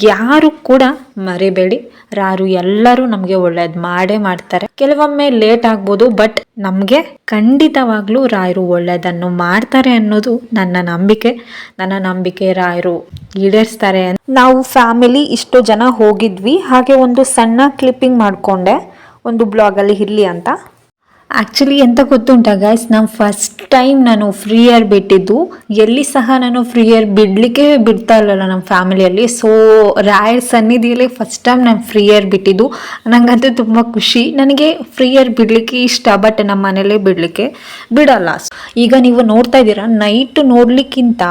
S1: ಯಾರು ಕೂಡ ಮರಿಬೇಡಿ. ರಾಯರು ಎಲ್ಲರೂ ನಮ್ಗೆ ಒಳ್ಳೇದ್ ಮಾಡೇ ಮಾಡ್ತಾರೆ. ಕೆಲವೊಮ್ಮೆ ಲೇಟ್ ಆಗ್ಬೋದು, ಬಟ್ ನಮ್ಗೆ ಖಂಡಿತವಾಗ್ಲೂ ರಾಯರು ಒಳ್ಳೇದನ್ನು ಮಾಡ್ತಾರೆ ಅನ್ನೋದು ನನ್ನ ನಂಬಿಕೆ. ರಾಯರು ಈಡೇರಿಸ್ತಾರೆ. ನಾವು ಫ್ಯಾಮಿಲಿ ಇಷ್ಟು ಜನ ಹೋಗಿದ್ವಿ. ಹಾಗೆ ಒಂದು ಸಣ್ಣ ಕ್ಲಿಪ್ಪಿಂಗ್ ಮಾಡ್ಕೊಂಡೆ ಒಂದು ಬ್ಲಾಗಲ್ಲಿ ಇರಲಿ ಅಂತ. ಆ್ಯಕ್ಚುಲಿ ಎಂತ ಗೊತ್ತುಂಟ ಗೈಸ್, ನಾನು ಫಸ್ಟ್ ಟೈಮ್ ನಾನು ಫ್ರೀ ಏರ್ ಬಿಟ್ಟಿದ್ದು. ಎಲ್ಲಿ ಸಹ ನಾನು ಫ್ರೀ ಏರ್ ಬಿಡಲಿಕ್ಕೆ ಬಿಡ್ತಾ ಇರಲಿಲ್ಲ ನಮ್ಮ ಫ್ಯಾಮಿಲಿಯಲ್ಲಿ. ಸೊ ರಾಯರ್ ಸನ್ನಿಧಿಯಲ್ಲಿ ಫಸ್ಟ್ ಟೈಮ್ ನಾನು ಫ್ರೀ ಏರ್ ಬಿಟ್ಟಿದ್ದು. ನನಗಂತೂ ತುಂಬ ಖುಷಿ. ನನಗೆ ಫ್ರೀ ಏರ್ ಬಿಡಲಿಕ್ಕೆ ಇಷ್ಟ, ಬಟ್ ನಮ್ಮ ಮನೇಲೇ ಬಿಡಲಿಕ್ಕೆ ಬಿಡಲ್ಲ. ಈಗ ನೀವು ನೋಡ್ತಾ ಇದ್ದೀರಾ, ನೈಟ್ ನೋಡಲಿಕ್ಕಿಂತ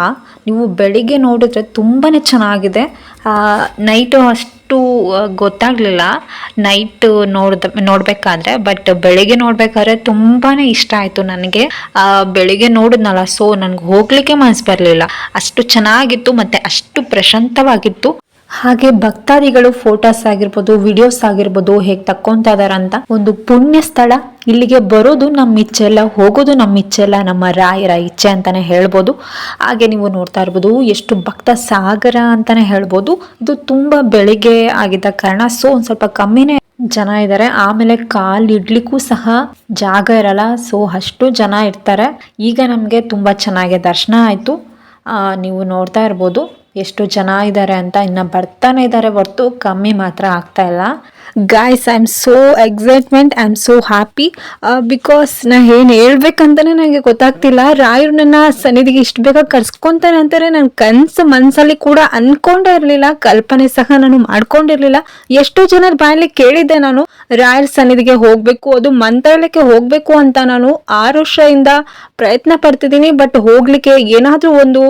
S1: ನೀವು ಬೆಳಿಗ್ಗೆ ನೋಡಿದ್ರೆ ತುಂಬಾ ಚೆನ್ನಾಗಿದೆ. ನೈಟು ಅಷ್ಟು ಗೊತ್ತಾಗಲಿಲ್ಲ ನೈಟ್ ನೋಡಬೇಕಾದ್ರೆ, ಬಟ್ ಬೆಳಿಗ್ಗೆ ನೋಡಬೇಕಾದ್ರೆ ತುಂಬಾ ಇಷ್ಟ ಆಯಿತು ನನಗೆ. ಬೆಳಿಗ್ಗೆ ನೋಡಿದ್ನಲ್ಲ, ಸೊ ನನಗೆ ಹೋಗಲಿಕ್ಕೆ ಮನಸ್ಸು ಬರಲಿಲ್ಲ. ಅಷ್ಟು ಚೆನ್ನಾಗಿತ್ತು ಮತ್ತು ಅಷ್ಟು ಪ್ರಶಾಂತವಾಗಿತ್ತು. ಹಾಗೆ ಭಕ್ತಾದಿಗಳು ಫೋಟೋಸ್ ಆಗಿರ್ಬೋದು, ವಿಡಿಯೋಸ್ ಆಗಿರ್ಬೋದು ಹೇಗೆ ತಕ್ಕೊಂತ ಇದಾರಂತ. ಒಂದು ಪುಣ್ಯ ಸ್ಥಳ. ಇಲ್ಲಿಗೆ ಬರೋದು ನಮ್ಮ ಇಚ್ಛೆ ಇಲ್ಲ, ಹೋಗೋದು ನಮ್ಮ ಇಚ್ಛೆ ಇಲ್ಲ, ನಮ್ಮ ರಾಯರ ಇಚ್ಛೆ ಅಂತಾನೆ ಹೇಳ್ಬೋದು. ಹಾಗೆ ನೀವು ನೋಡ್ತಾ ಇರ್ಬೋದು ಎಷ್ಟು ಭಕ್ತ ಸಾಗರ ಅಂತಾನೆ ಹೇಳ್ಬೋದು. ಇದು ತುಂಬಾ ಬೆಳಿಗ್ಗೆ ಆಗಿದ್ದ ಕಾರಣ ಸೊ ಒಂದ್ ಸ್ವಲ್ಪ ಕಮ್ಮಿನೇ ಜನ ಇದ್ದಾರೆ. ಆಮೇಲೆ ಕಾಲ್ ಇಡ್ಲಿಕ್ಕೂ ಸಹ ಜಾಗ ಇರಲ್ಲ, ಸೊ ಅಷ್ಟು ಜನ ಇರ್ತಾರೆ. ಈಗ ನಮಗೆ ತುಂಬಾ ಚೆನ್ನಾಗಿ ದರ್ಶನ ಆಯ್ತು. ನೀವು ನೋಡ್ತಾ ಇರ್ಬೋದು ಎಷ್ಟು ಜನ ಇದ್ದಾರೆ ಅಂತ. ಇನ್ನು ಬರ್ತಾನೆ ಇದ್ದಾರೆ ಹೊರತು ಕಮ್ಮಿ ಮಾತ್ರ ಆಗ್ತಾ ಇಲ್ಲ. Guys, I am so excitement, I am so happy because ನಾ ಏನು ಹೇಳ್ಬೇಕಂತಾನೆ ನನಗೆ ಗೊತ್ತಾಗ್ತಿಲ್ಲ. ರಾಯರು ನನ್ನ ಸನ್ನಿಧಿಗೆ ಇಷ್ಟು ಬೇಗ ಕರ್ಸ್ಕೊಂತಾರೆ ಅಂತಾರೆ ನನ್ನ ಮನಸ್ಸಲ್ಲಿ ಕೂಡ ಅನ್ಕೊಂಡೇ ಇರಲಿಲ್ಲ, ಕಲ್ಪನೆ ಸಹ ನಾನು ಮಾಡ್ಕೊಂಡಿರ್ಲಿಲ್ಲ. ಎಷ್ಟೋ ಜನರ ಬಾಯಲ್ಲಿ ಕೇಳಿದ್ದೆ ನಾನು ರಾಯರ ಸನ್ನಿಧಿಗೆ ಹೋಗ್ಬೇಕು, ಅದು ಮಂತ್ರಾಲಯಕ್ಕೆ ಹೋಗ್ಬೇಕು ಅಂತ. ನಾನು 6 ವರ್ಷದಿಂದ ಪ್ರಯತ್ನ ಪಡ್ತಿದ್ದೀನಿ, ಬಟ್ ಹೋಗ್ಲಿಕ್ಕೆ ಏನಾದರೂ ಒಂದು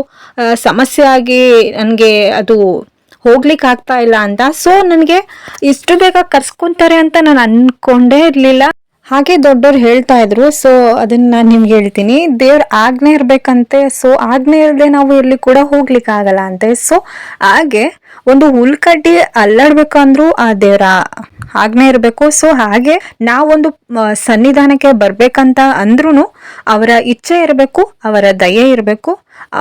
S1: ಸಮಸ್ಯೆ ಆಗಿ ನನಗೆ ಅದು ಹೋಗ್ಲಿಕ್ಕೆ ಆಗ್ತಾ ಇಲ್ಲ ಅಂತ. ಸೊ ನನಗೆ ಇಷ್ಟು ಬೇಗ ಕರ್ಸ್ಕೊಂತಾರೆ ಅಂತ ನಾನು ಅನ್ಕೊಂಡೇ ಇರಲಿಲ್ಲ. ಹಾಗೆ ದೊಡ್ಡವ್ರು ಹೇಳ್ತಾ ಇದ್ರು, ಸೊ ಅದನ್ನ ನಾನು ನಿಮ್ಗೆ ಹೇಳ್ತೀನಿ. ದೇವ್ರ ಆಜ್ಞೆ ಇರ್ಬೇಕಂತೆ. ಸೊ ಆಜ್ಞೆ ಇರದೆ ನಾವು ಎಲ್ಲಿ ಕೂಡ ಹೋಗ್ಲಿಕ್ಕೆ ಆಗಲ್ಲ ಅಂತೆ. ಸೊ ಹಾಗೆ ಒಂದು ಹುಲ್ಕಡ್ಡಿ ಅಲ್ಲಾಡ್ಬೇಕಂದ್ರೂ ಆ ದೇವ್ರ ಆಗ್ನೇ ಇರಬೇಕು. ಸೊ ಹಾಗೆ ನಾವೊಂದು ಸನ್ನಿಧಾನಕ್ಕೆ ಬರ್ಬೇಕಂತ ಅಂದ್ರೂ ಅವರ ಇಚ್ಛೆ ಇರಬೇಕು, ಅವರ ದಯೆ ಇರಬೇಕು.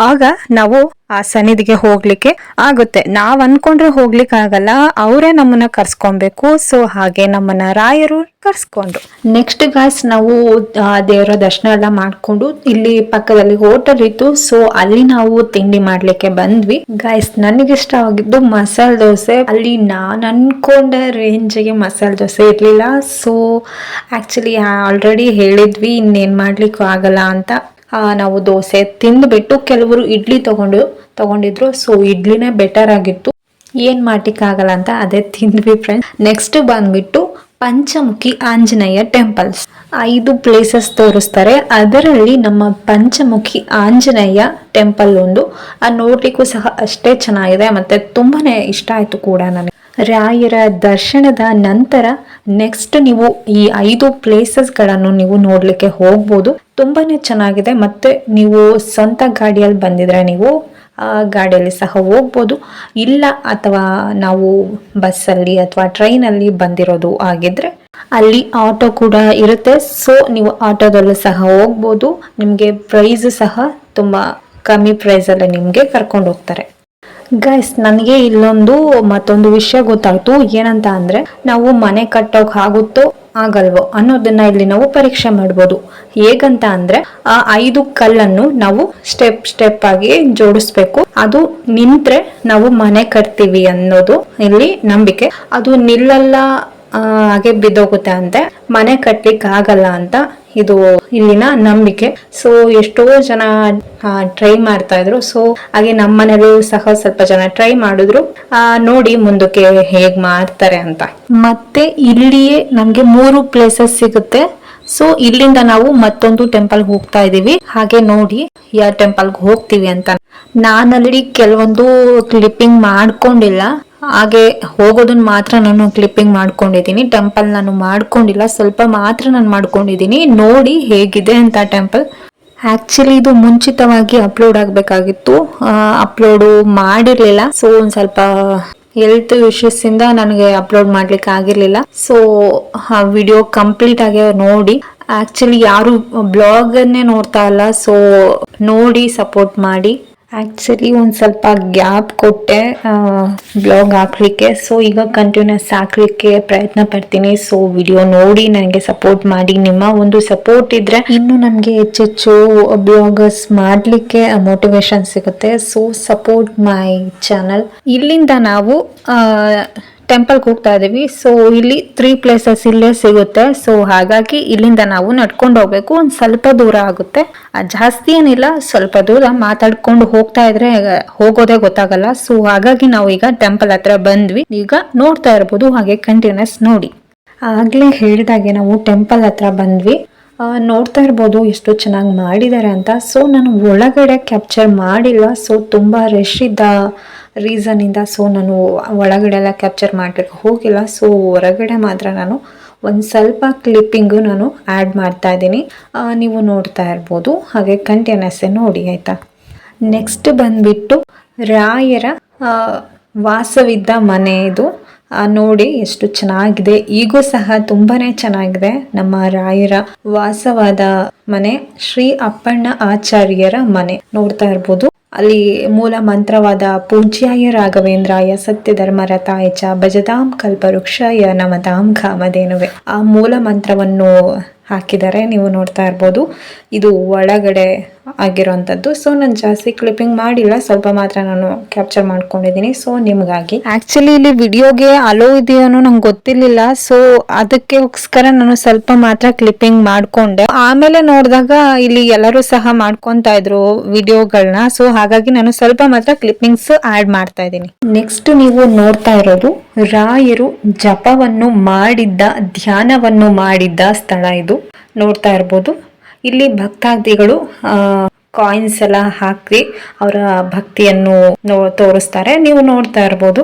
S1: ಆಗ ನಾವು ಆ ಸನ್ನಿಧಿಗೆ ಹೋಗ್ಲಿಕ್ಕೆ ಆಗುತ್ತೆ. ನಾವ್ ಅನ್ಕೊಂಡ್ರೆ ಹೋಗ್ಲಿಕ್ಕೆ ಆಗಲ್ಲ, ಅವರೇ ನಮ್ಮನ್ನ ಕರ್ಸ್ಕೊಬೇಕು. ಸೊ ಹಾಗೆ ನಮ್ಮನ್ನ ರಾಯರು ಕರ್ಸ್ಕೊಂಡ್ರು. ನೆಕ್ಸ್ಟ್ ಗಾಯ್ಸ್ ನಾವು ದೇವರ ದರ್ಶನ ಎಲ್ಲ ಮಾಡ್ಕೊಂಡು ಇಲ್ಲಿ ಪಕ್ಕದಲ್ಲಿ ಹೋಟೆಲ್ ಇತ್ತು. ಸೊ ಅಲ್ಲಿ ನಾವು ತಿಂಡಿ ಮಾಡ್ಲಿಕ್ಕೆ ಬಂದ್ವಿ. ಗಾಯ್ಸ್ ನನಗಿಷ್ಟ ಆಗಿದ್ದು ಮಸಾಲೆ ದೋಸೆ. ಅಲ್ಲಿ ನಾನ್ ಅನ್ಕೊಂಡ ರೇಂಜಿಗೆ ಮಸಾಲೆ ದೋಸೆ ಇರ್ಲಿಲ್ಲ. ಸೊ ಆಕ್ಚುಲಿ ಆಲ್ರೆಡಿ ಹೇಳಿದ್ವಿ ಇನ್ನೇನ್ ಮಾಡ್ಲಿಕ್ಕೂ ಆಗಲ್ಲ ಅಂತ. ನಾವು ದೋಸೆ ತಿಂದ್ಬಿಟ್ಟು ಕೆಲವರು ಇಡ್ಲಿ ತಗೊಂಡಿದ್ರು. ಸೊ ಇಡ್ಲಿನೇ ಬೆಟರ್ ಆಗಿತ್ತು, ಏನ್ ಆಗಲ್ಲ ಅಂತ ಅದೇ ತಿಂದ್ವಿ ಫ್ರೆಂಡ್ಸ್. ನೆಕ್ಸ್ಟ್ ಬಂದ್ಬಿಟ್ಟು ಪಂಚಮುಖಿ ಆಂಜನೇಯ ಟೆಂಪಲ್ಸ್. 5 ಪ್ಲೇಸಸ್ ತೋರಿಸ್ತಾರೆ. ಅದರಲ್ಲಿ ನಮ್ಮ ಪಂಚಮುಖಿ ಆಂಜನೇಯ ಟೆಂಪಲ್ ಒಂದು ನೋಡ್ಲಿಕ್ಕೂ ಸಹ ಅಷ್ಟೇ ಚೆನ್ನಾಗಿದೆ, ಮತ್ತೆ ತುಂಬಾನೇ ಇಷ್ಟ ಆಯ್ತು ಕೂಡ ನನಗೆ. ರಾಯರ ದರ್ಶನದ ನಂತರ ನೆಕ್ಸ್ಟ್ ನೀವು ಈ 5 ಪ್ಲೇಸಸ್ಗಳನ್ನು ನೀವು ನೋಡ್ಲಿಕ್ಕೆ ಹೋಗ್ಬೋದು. ತುಂಬಾನೇ ಚೆನ್ನಾಗಿದೆ. ಮತ್ತೆ ನೀವು ಸ್ವಂತ ಗಾಡಿಯಲ್ಲಿ ಬಂದಿದ್ರೆ ನೀವು ಗಾಡಿಯಲ್ಲಿ ಸಹ ಹೋಗ್ಬೋದು. ಇಲ್ಲ ಅಥವಾ ನಾವು ಬಸ್ಸಲ್ಲಿ ಅಥವಾ ಟ್ರೈನಲ್ಲಿ ಬಂದಿರೋದು ಆಗಿದ್ರೆ ಅಲ್ಲಿ ಆಟೋ ಕೂಡ ಇರುತ್ತೆ. ಸೊ ನೀವು ಆಟೋದಲ್ಲೂ ಸಹ ಹೋಗ್ಬೋದು. ನಿಮಗೆ ಪ್ರೈಸ್ ಸಹ ತುಂಬಾ ಕಮ್ಮಿ ಪ್ರೈಸಲ್ಲಿ ನಿಮಗೆ ಕರ್ಕೊಂಡು ಹೋಗ್ತಾರೆ. ಗೈಸ್ ನನಗೆ ಮತ್ತೊಂದು ವಿಷಯ ಗೊತ್ತಾಯ್ತು. ಏನಂತ ಅಂದ್ರೆ ನಾವು ಮನೆ ಕಟ್ಟೋಕ್ ಆಗುತ್ತೋ ಆಗಲ್ವೋ ಅನ್ನೋದನ್ನ ಇಲ್ಲಿ ನಾವು ಪರೀಕ್ಷೆ ಮಾಡ್ಬೋದು. ಹೇಗಂತ ಅಂದ್ರೆ ಆ 5 ಕಲ್ಲನ್ನು ನಾವು ಸ್ಟೆಪ್ ಆಗಿ ಜೋಡಿಸ್ಬೇಕು. ಅದು ನಿಂತ್ರೆ ನಾವು ಮನೆ ಕಟ್ತೀವಿ ಅನ್ನೋದು ಇಲ್ಲಿ ನಂಬಿಕೆ. ಅದು ನಿಲ್ಲಲ್ಲ, ಹಾಗೆ ಬಿದ್ದೋಗುತ್ತೆ ಅಂತೆ, ಮನೆ ಕಟ್ಲಿಕ್ಕೆ ಆಗಲ್ಲ ಅಂತ ಇದು ಇಲ್ಲಿನ ನಂಬಿಕೆ. ಸೊ ಎಷ್ಟೋ ಜನ ಟ್ರೈ ಮಾಡ್ತಾ ಇದ್ರು. ಸೊ ಹಾಗೆ ನಮ್ಮ ಮನೇಲೂ ಸಹ ಸ್ವಲ್ಪ ಜನ ಟ್ರೈ ಮಾಡಿದ್ರು. ನೋಡಿ ಮುಂದಕ್ಕೆ ಹೇಗ್ ಮಾಡ್ತಾರೆ ಅಂತ. ಮತ್ತೆ ಇಲ್ಲಿಯೇ ನಮ್ಗೆ 3 ಪ್ಲೇಸಸ್ ಸಿಗುತ್ತೆ. ಸೊ ಇಲ್ಲಿಂದ ನಾವು ಮತ್ತೊಂದು ಟೆಂಪಲ್ ಹೋಗ್ತಾ ಇದೀವಿ. ಹಾಗೆ ನೋಡಿ ಯಾವ ಟೆಂಪಲ್ಗೆ ಹೋಗ್ತೀವಿ ಅಂತ. ನಾನು ಆಲ್ರೆಡಿ ಕೆಲವೊಂದು ಕ್ಲಿಪ್ಪಿಂಗ್ ಮಾಡ್ಕೊಂಡಿಲ್ಲ, ಹಾಗೆ ಹೋಗೋದನ್ನ ಮಾತ್ರ ನಾನು ಕ್ಲಿಪ್ಪಿಂಗ್ ಮಾಡ್ಕೊಂಡಿದ್ದೀನಿ. ಟೆಂಪಲ್ ನಾನು ಮಾಡ್ಕೊಂಡಿಲ್ಲ, ಸ್ವಲ್ಪ ಮಾತ್ರ ನಾನು ಮಾಡ್ಕೊಂಡಿದ್ದೀನಿ. ನೋಡಿ ಹೇಗಿದೆ ಅಂತ ಟೆಂಪಲ್. ಆಕ್ಚುಲಿ ಇದು ಮುಂಚಿತವಾಗಿ ಅಪ್ಲೋಡ್ ಆಗ್ಬೇಕಾಗಿತ್ತು, ಅಪ್ಲೋಡು ಮಾಡಿರ್ಲಿಲ್ಲ. ಸೊ ಒಂದ್ ಸ್ವಲ್ಪ ಹೆಲ್ತ್ ಇಶ್ಯೂಸ್ ಇಂದ ನನಗೆ ಅಪ್ಲೋಡ್ ಮಾಡ್ಲಿಕ್ಕೆ ಆಗಿರ್ಲಿಲ್ಲ. ಸೊ ಆ ವಿಡಿಯೋ ಕಂಪ್ಲೀಟ್ ಆಗಿ ನೋಡಿ. ಆಕ್ಚುಲಿ ಯಾರು ಬ್ಲಾಗ್ ಅನ್ನೇ ನೋಡ್ತಾ ಇಲ್ಲ, ಸೊ ನೋಡಿ ಸಪೋರ್ಟ್ ಮಾಡಿ. ಆಕ್ಚುಲಿ ಒಂದ್ ಸ್ವಲ್ಪ ಗ್ಯಾಪ್ ಕೊಟ್ಟೆ ಬ್ಲಾಗ್ ಹಾಕ್ಲಿಕ್ಕೆ. ಸೊ ಈಗ ಕಂಟಿನ್ಯೂಸ್ ಹಾಕ್ಲಿಕ್ಕೆ ಪ್ರಯತ್ನ ಪಡ್ತೀನಿ. ಸೊ ವಿಡಿಯೋ ನೋಡಿ ನನಗೆ ಸಪೋರ್ಟ್ ಮಾಡಿ. ನಿಮ್ಮ ಒಂದು ಸಪೋರ್ಟ್ ಇದ್ರೆ ಇನ್ನು ನಮ್ಗೆ ಹೆಚ್ಚೆಚ್ಚು ಬ್ಲಾಗರ್ಸ್ ಮಾಡ್ಲಿಕ್ಕೆ ಮೋಟಿವೇಶನ್ ಸಿಗುತ್ತೆ. So support my channel. ಇಲ್ಲಿಂದ ನಾವು ಟೆಂಪಲ್ಗೆ ಹೋಗ್ತಾ ಇದೀವಿ. ಸೊ ಇಲ್ಲಿ 3 ಪ್ಲೇಸಸ್ ಇಲ್ಲೇ ಸಿಗುತ್ತೆ. ಸೊ ಹಾಗಾಗಿ ಇಲ್ಲಿಂದ ನಾವು ನಡ್ಕೊಂಡು ಹೋಗ್ಬೇಕು. ಒಂದ್ ಸ್ವಲ್ಪ ದೂರ ಆಗುತ್ತೆ, ಜಾಸ್ತಿ ಏನಿಲ್ಲ, ಸ್ವಲ್ಪ ದೂರ. ಮಾತಾಡ್ಕೊಂಡು ಹೋಗ್ತಾ ಇದ್ರೆ ಹೋಗೋದೇ ಗೊತ್ತಾಗಲ್ಲ. ಸೊ ಹಾಗಾಗಿ ನಾವು ಈಗ ಟೆಂಪಲ್ ಹತ್ರ ಬಂದ್ವಿ. ಈಗ ನೋಡ್ತಾ ಇರ್ಬೋದು, ಹಾಗೆ ಕಂಟಿನ್ಯೂಸ್ ನೋಡಿ. ಆಗ್ಲೇ ಹೇಳಿದಾಗೆ ನಾವು ಟೆಂಪಲ್ ಹತ್ರ ಬಂದ್ವಿ. ನೋಡ್ತಾ ಇರ್ಬೋದು ಎಷ್ಟು ಚೆನ್ನಾಗಿ ಮಾಡಿದ್ದಾರೆ ಅಂತ. ಸೊ ನಾನು ಒಳಗಡೆ ಕ್ಯಾಪ್ಚರ್ ಮಾಡಿಲ್ಲ, ಸೊ ತುಂಬಾ ರಶ್ ಇದ್ದ ರೀಸನ್ ಇಂದ ಸೊ ನಾನು ಒಳಗಡೆ ಎಲ್ಲ ಕ್ಯಾಪ್ಚರ್ ಮಾಡ್ಲಿಕ್ಕೆ ಹೋಗಿಲ್ಲ. ಸೊ ಹೊರಗಡೆ ಮಾತ್ರ ನಾನು ಒಂದು ಸ್ವಲ್ಪ ಕ್ಲಿಪ್ಪಿಂಗು ನಾನು ಆ್ಯಡ್ ಮಾಡ್ತಾ ಇದ್ದೀನಿ, ನೀವು ನೋಡ್ತಾ ಇರ್ಬೋದು. ಹಾಗೆ ಕಂಟಿನ್ಯೂಸ್ ನೋಡಿ ಆಯ್ತಾ. ನೆಕ್ಸ್ಟ್ ಬಂದ್ಬಿಟ್ಟು ರಾಯರ ವಾಸವಿದ್ದ ಮನೆ ಇದು. ನೋಡಿ ಎಷ್ಟು ಚೆನ್ನಾಗಿದೆ. ಈಗೂ ಸಹ ತುಂಬಾನೇ ಚೆನ್ನಾಗಿದೆ. ನಮ್ಮ ರಾಯರ ವಾಸವಾದ ಮನೆ ಶ್ರೀ ಅಪ್ಪಣ್ಣ ಆಚಾರ್ಯರ ಮನೆ ನೋಡ್ತಾ ಇರ್ಬೋದು. ಅಲ್ಲಿ ಮೂಲ ಮಂತ್ರವಾದ ಪೂಜ್ಯಾಯ ರಾಘವೇಂದ್ರಾಯ ಸತ್ಯ ಧರ್ಮರತಾಯ ಚ ಭಜತಾಂ ಕಲ್ಪವೃಕ್ಷಾಯ ನಮತಾಂ ಕಾಮಧೇನುವೆ, ಆ ಮೂಲ ಮಂತ್ರವನ್ನು ಹಾಕಿದ್ದಾರೆ, ನೀವು ನೋಡ್ತಾ ಇರ್ಬೋದು. ಇದು ಒಳಗಡೆ ಆಗಿರೋಂಥದ್ದು. ಸೊ ನಾನು ಜಾಸ್ತಿ ಕ್ಲಿಪ್ಪಿಂಗ್ ಮಾಡಿಲ್ಲ, ಸ್ವಲ್ಪ ಮಾತ್ರ ನಾನು ಕ್ಯಾಪ್ಚರ್ ಮಾಡ್ಕೊಂಡಿದ್ದೀನಿ. ಸೊ ನಿಮ್ಗಾಗಿ ಆಕ್ಚುಲಿ ಇಲ್ಲಿ ವಿಡಿಯೋಗೆ ಅಲೋ ಇದೆಯೋ ನಂಗೆ ಗೊತ್ತಿರ್ಲಿಲ್ಲ. ಸೊ ಅದಕ್ಕೋಸ್ಕರ ನಾನು ಸ್ವಲ್ಪ ಮಾತ್ರ ಕ್ಲಿಪ್ಪಿಂಗ್ ಮಾಡ್ಕೊಂಡೆ. ಆಮೇಲೆ ನೋಡಿದಾಗ ಇಲ್ಲಿ ಎಲ್ಲರೂ ಸಹ ಮಾಡ್ಕೊಂತಾ ಇದ್ರು ವಿಡಿಯೋಗಳನ್ನ. ಸೊ ಹಾಗಾಗಿ ನಾನು ಸ್ವಲ್ಪ ಮಾತ್ರ ಕ್ಲಿಪ್ಪಿಂಗ್ಸ್ ಆಡ್ ಮಾಡ್ತಾ ಇದ್ದೀನಿ. ನೆಕ್ಸ್ಟ್ ನೀವು ನೋಡ್ತಾ ಇರೋದು ರಾಯರು ಜಪವನ್ನು ಮಾಡಿದ್ದ, ಧ್ಯಾನವನ್ನು ಮಾಡಿದ್ದ ಸ್ಥಳ ಇದು. ನೋಡ್ತಾ ಇರ್ಬೋದು, ಇಲ್ಲಿ ಭಕ್ತಾದಿಗಳು ಕಾಯಿನ್ಸ್ ಎಲ್ಲ ಹಾಕಿ ಅವರ ಭಕ್ತಿಯನ್ನು ತೋರಿಸ್ತಾರೆ. ನೀವು ನೋಡ್ತಾ ಇರ್ಬೋದು,